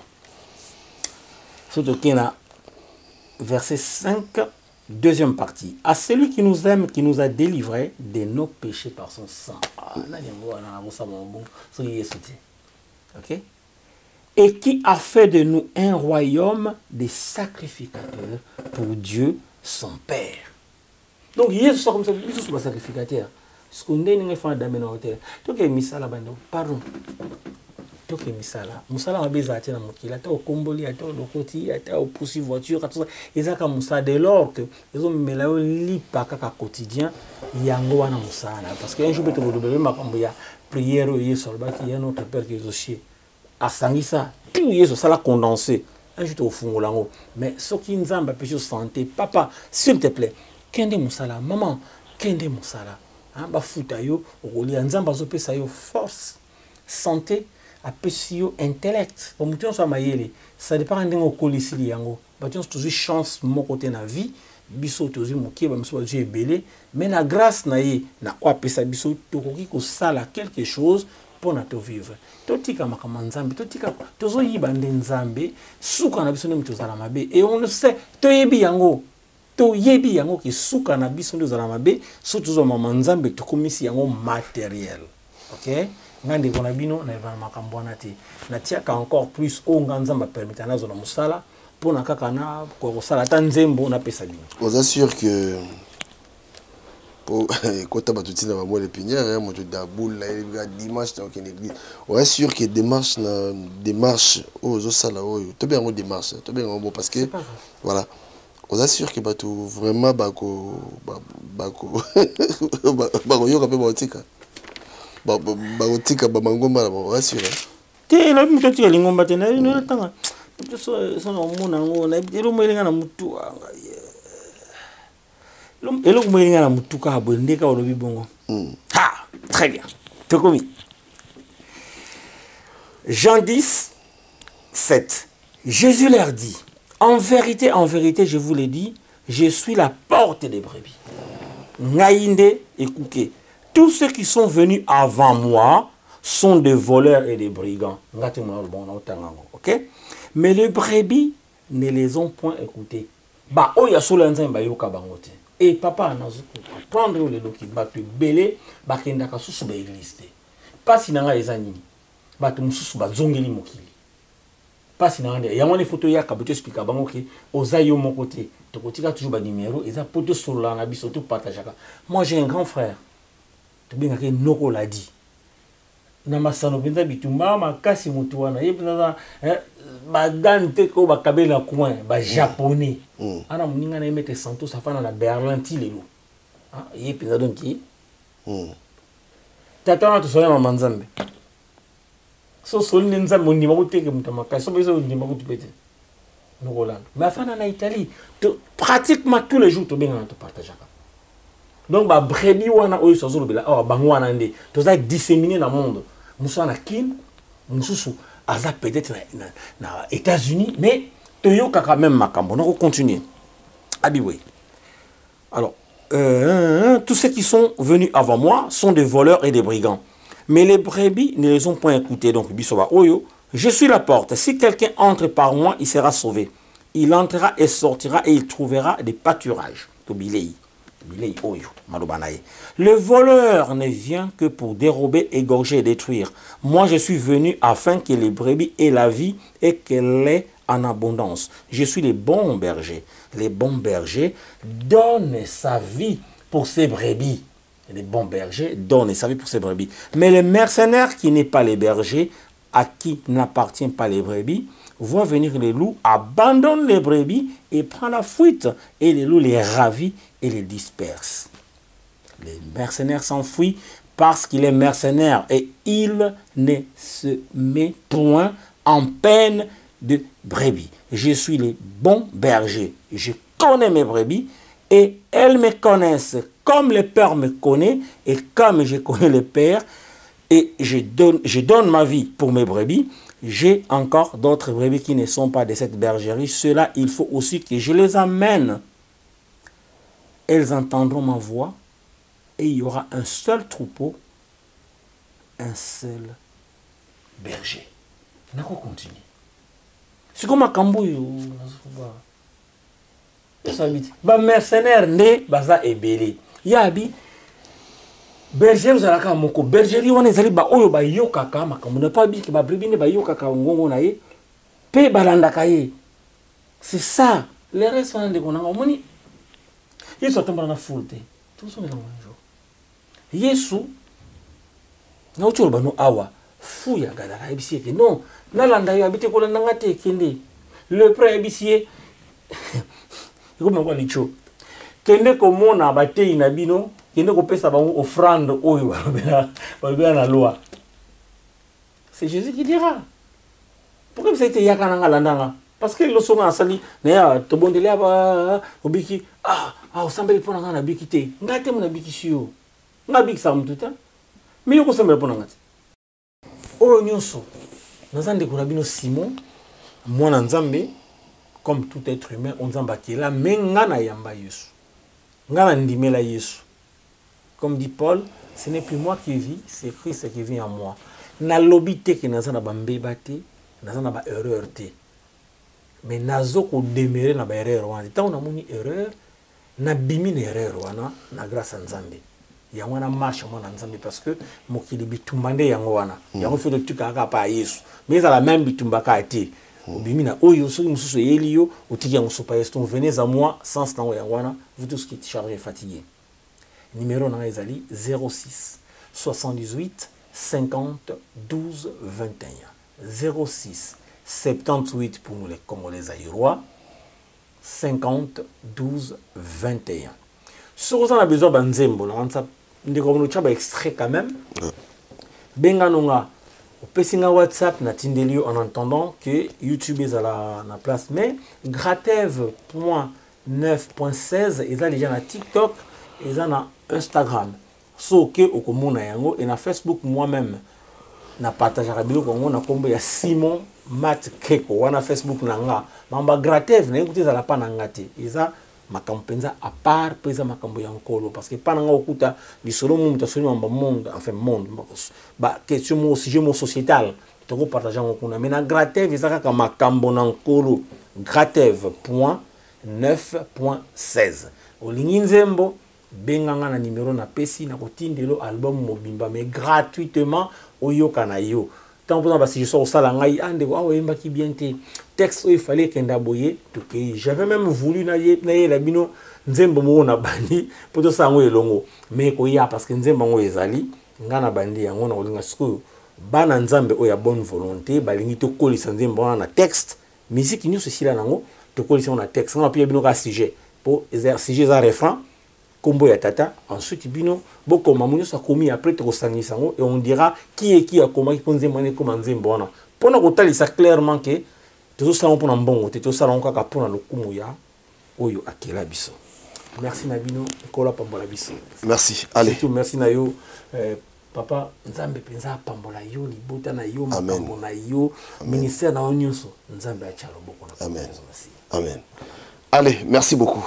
Surtout qu'il y a verset 5. Deuxième partie. À celui qui nous aime, qui nous a délivrés de nos péchés par son sang. Ok? Et qui a fait de nous un royaume des sacrificateurs pour Dieu, son Père. Donc, Jésus soit comme ça, Jésus soit sacrificateur. Ce qu'on dit, il faut un dame dans l'hôtel. Donc, il y a mis ça là-bas. Pardon. Donc, misala musala mabeza atina mokila ta okomboli ata lokoti ata opoussi voiture tout ça ezaka musala dès lors que ils ont melao lipa kaka quotidien yango wana musala parce que un jour peut te makambo ya prière yeso albaki ya notre père qui est aussi asangisa tout yeso sala condensé un jour to fungolango mais soki nzamba péché santé papa s'il te plaît kende musala maman kende musala ba futa yo okoli nzamba zo pesa yo force santé apesio intellect pour mutu so mayele ça dépend ndenge okolisili yango batu toujours chance mon côté na vie biso toujours mokie ba mso Dieu belé mais la grâce na ye na kwa pesa biso tokoki ko sala quelque chose pour na to vivre totika makama nzambe totika tozo yiba nde nzambe suka na biso ne mutu zala mabe et on le sait to yebi yango ki suka na biso nde zala mabe surtout zo mama nzambe to komisi yango matériel. OK? Ngandi kona bino na eva makambo wana te na tiaka encore plus o nganza ma permettre na zona musala pour na kaka na ko sala ta nzembo na pesa bino.
Vous assure que pour kota batuti na mamo les pinières mo to da boule la dimanche dans une église. On est sûr que démarche aux sala oyo to bien démarche to bien bon parce que voilà on assure que batu vraiment bako yo ka pe botika baotika bamangomba on assure
te na mutu tika lingomba te na no tanga so no mona ngo na elo mwelinga na mutu anga elo mwelinga na mutu ka bonde ka olobi bongo ha très bien tokomi Jean 10 7 Jésus leur dit en vérité je vous l'ai dit je suis la porte des brebis ngainde écoutez. Tous ceux qui sont venus avant moi sont des voleurs et des brigands. OK? Mais les brebis ne les ont point écoutés. Et papa, prendre les loki, belé, bakendaka susu ba église. Pas si nanga ezanini. Batu mususu ba zongeli mokili. passe na il y a une photo ya kabuto expliquer bango que ozayo mon côté to kotika toujours ba numéro et ça poto sur la na biso tout partager. Moi j'ai un grand frère to binga ke noko l'a dit na masano binza bitumba makasi mutu wana yebina ba dante ko ba kabela coin ba japonais ana muninga na mettre Santos afana na Berlin ti lelo ah yepina donc ki tata na to soya mama nzambe so solini nzambe ndima kuteke mutu makasi so bezo ndima kutupete noko lando mais afana na Italie pratiquement tous les jours to binga na to partager. Donc ba brebis wana oyo sozolo bela oh bangwana ndé to za disséminer dans le monde muso na kin mususu aza peut-être na États-Unis mais toyoka quand même makambo on continue abibwe. Alors tous ceux qui sont venus avant moi sont des voleurs et des brigands mais les brebis ne les ont point écoutés. Donc bisoba oyo je suis la porte, si quelqu'un entre par moi il sera sauvé, il entrera et sortira et il trouvera des pâturages. Tobilei. Le voleur ne vient que pour dérober, égorger et détruire. Moi, je suis venu afin que les brebis aient la vie et qu'elle l'ait en abondance. Je suis le bon berger. Les bons bergers donnent sa vie pour ses brebis. Les bons bergers donnent sa vie pour ses brebis. Mais le mercenaire qui n'est pas les bergers, à qui n'appartient pas les brebis, voit venir les loups, abandonne les brebis et prend la fuite. Et les loups les ravit et les disperse. Les mercenaires s'enfuient parce qu'il est mercenaire et il ne se met point en peine de brebis. Je suis le bon berger. Je connais mes brebis et elles me connaissent comme le Père me connaît et comme je connais le Père et je donne ma vie pour mes brebis. J'ai encore d'autres brebis qui ne sont pas de cette bergerie. Cela, il faut aussi que je les amène. Elles entendront ma voix et il y aura un seul troupeau, un seul berger. On continue. C'est comme un cambouille. Ba mercenaire né baza ebele. Yabi berger zalaka moko bergerie wana ezali ba oyo ba yokaka makambo na pas biki ba brebis ne ba yokaka ngongo na ye pe balandaka ye. C'est ça. Les restes sont de konanga moni. Yesu atombana na fulte. Tout ça est un jour. Yesu na utolo bano awa fu ya gadara ebisi ke non na landa yo abite ko landa ngate kende. Le prêtre ebisi comme on dit chaud. Kende ko mona batei na bino kende ko pesa bango offrande oyo balobela na loi. C'est Jésus qui dira. Pourquoi ça a été yakana landanga? Parce que le son a sali na to bondele aba obiki osambeli pona ngana biki te. Ngate mona biki sio. Ngabiki sa mtuta. Mais yo ko sambeli pona ngate. Oyo nyonso. Nazande ko bino Simon mwana nzambe comme tout être humain on nzamba kela mais ngana yamba Yesu. Ngana ndimela Yesu. Comme dit Paul, ce n'est plus moi qui vis, c'est Christ qui vit en moi. Na lobité que nazana ba mbeba te, nazana ba erreur te. Mais nazo ko demeurer na ba erreur wana. Tant on a moni erreur, na bimi na erreur wana na grâce à Nzambe. Ya wana marche mwana Nzambe parce que mokili bitumbande yango wana. Yango fait le truc aka pa Yesu. Mais à la même bitumbaka été. Obimi na oyo so mususu yeliyo otiki yango so pa Yesu. Venez à moi sans tango yango wana, vous tous qui êtes chargés et fatigués. Numéro na ezali 06 78 50 12 21 06 78 pour nous les Congolais aïrois 50 12 21. Si vous avez besoin de nzembo na nsa ndeko no chaba extrait quand même benga nonga opesinga WhatsApp na tindelio en entendant que YouTube est à la place mais gratev.9.16 et ça déjà na TikTok et ça na Instagram. So que au komona yango et na Facebook moi-même na partage rabilo kongo na kombo ya Simon Mat Keko wana Facebook na nga. Mamba Gratev na écouter ça la pa na ngate. Eza makambo penza à part pesa makambo ya nkolo parce que pa na nga okuta lisolo mu mutasoni mamba monde enfin monde ba question mo sujet mo sociétal to ko partager ngo kuna mais na Gratev eza ka makambo na nkolo Gratev.9.16 olingi nzembo benganga na numéro na pesi na kotindelo album mobimba mais gratuitement oyoka na yo tant pour si je sors au salangai ande wa yemba ki bien te texte il fallait kenda boye to que j'avais même voulu na la bino nzembo mo na bandi pour to sango elongo mais ko ya parce que nzembo ngo ezali ngana bandi yango na olinga siko bana nzambe o ya bonne volonté balingi to kolisa nzembo na texte musique nyuso sila nango to kolisa na texte ngana pia bino ka sujet pour sujet za refrain combo ya tata ensuite bino boko mamunyo sa komi après to sangisa ngo et on dira qui a comment qui ponze mané comme nzembo na pona ko talisa clairement que to ça on pona mbongo to ça on kaka pona lokumu ya oyo akela biso. Merci Nabino kola pambola biso.
Merci. Allez.
Surtout merci na yo papa nzambe penza pambola yo libota na yo makambo na yo ministère na onyoso nzambe a chalo boko na.
Amen. Amen. Allez, merci beaucoup.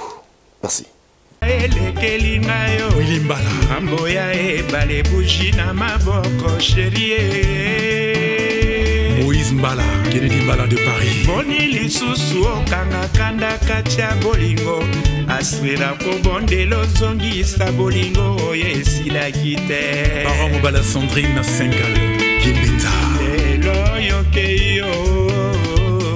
Merci.
Wilimbala Amboya ebale buji na maboko chérie
Moïse Mbala Kennedy Mbala de Paris
Boni lisusu okanga kanda katia bolingo aswera ko bondelo zongisa bolingo oyesila kite
Baron Mobala Sandrine Sengal Kimbinza
Lelo yokeyo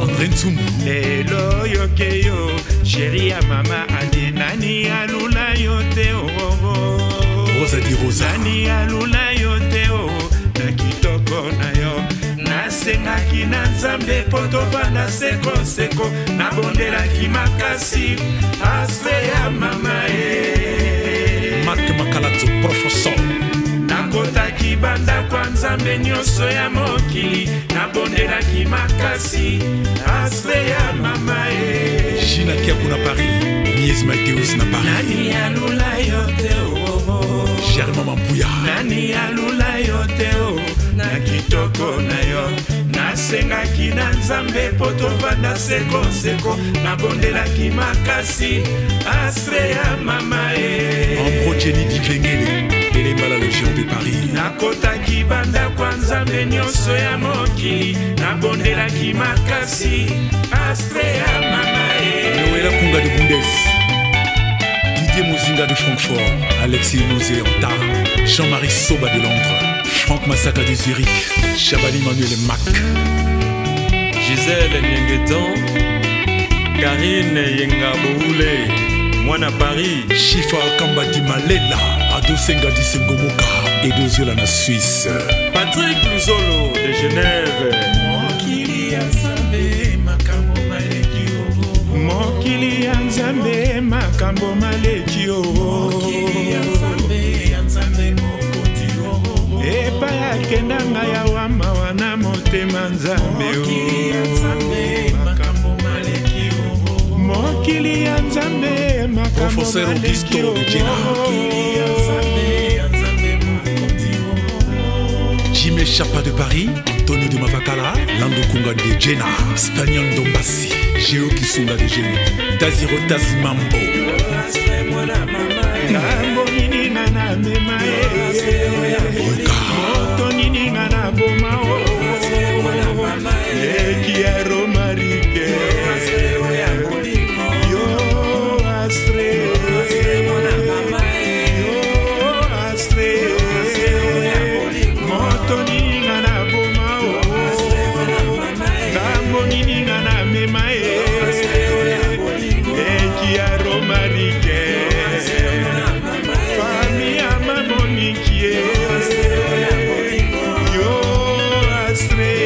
André Nsumu
Lelo yokeyo chérie ya mama nani alula yote
Rosa di Rosa
nani alula yote na kitoko na yo nasengaki na nzambe poto bana seko na bondela ki makasi asfe ya mama
Marc Makalazo professeur
nakotaki banda kwa nzambe nyonso ya mokili na bondela ki makasi asfe ya mama
Gina Kiakuna Paris Nies Mateus na Paris
nani alula yote
Germain Mampuya
nani alula yote na kitoko na yo nasengaki na nzambe poto banda seko na bondelaki makasi asre ya mama
Ambrogeni Divengele Elemba la Légion de Paris
nakotaki banda kwa nzambe nyonso ya mokili na bondelaki makasi asre ya mama
Noëlla Kunga de Bundes Didier Mozinga de Francfort Alexis Mosé Anta Jean-Marie Soba de Londres Franck Massaka de Zurich Chabani Manuel Mac
Gisèle Nyengetan Karine Yengaboule Mwana Paris
Chifa Kamba di Malela Ado Senga di Sengomoka Edo Zola na Suisse
Patrick Luzolo de Genève
Mokili ya Nzambe makambo malekio Mokili ya Nzambe makambo malekio Mokili ya Nzambe mokotio Epa ya kendanga ya wama wana motema Nzambe Mokili ya Nzambe makambo malekio Mokili ya Nzambe makambo
Professeur Augusto de Jena
Mokili ya Nzambe
Jimé Chapa de Paris Antonio de Mavakala Lando Kunga de Jena Spaniel Dombassi Géo Kisunga de Géo Taziro Tazimambo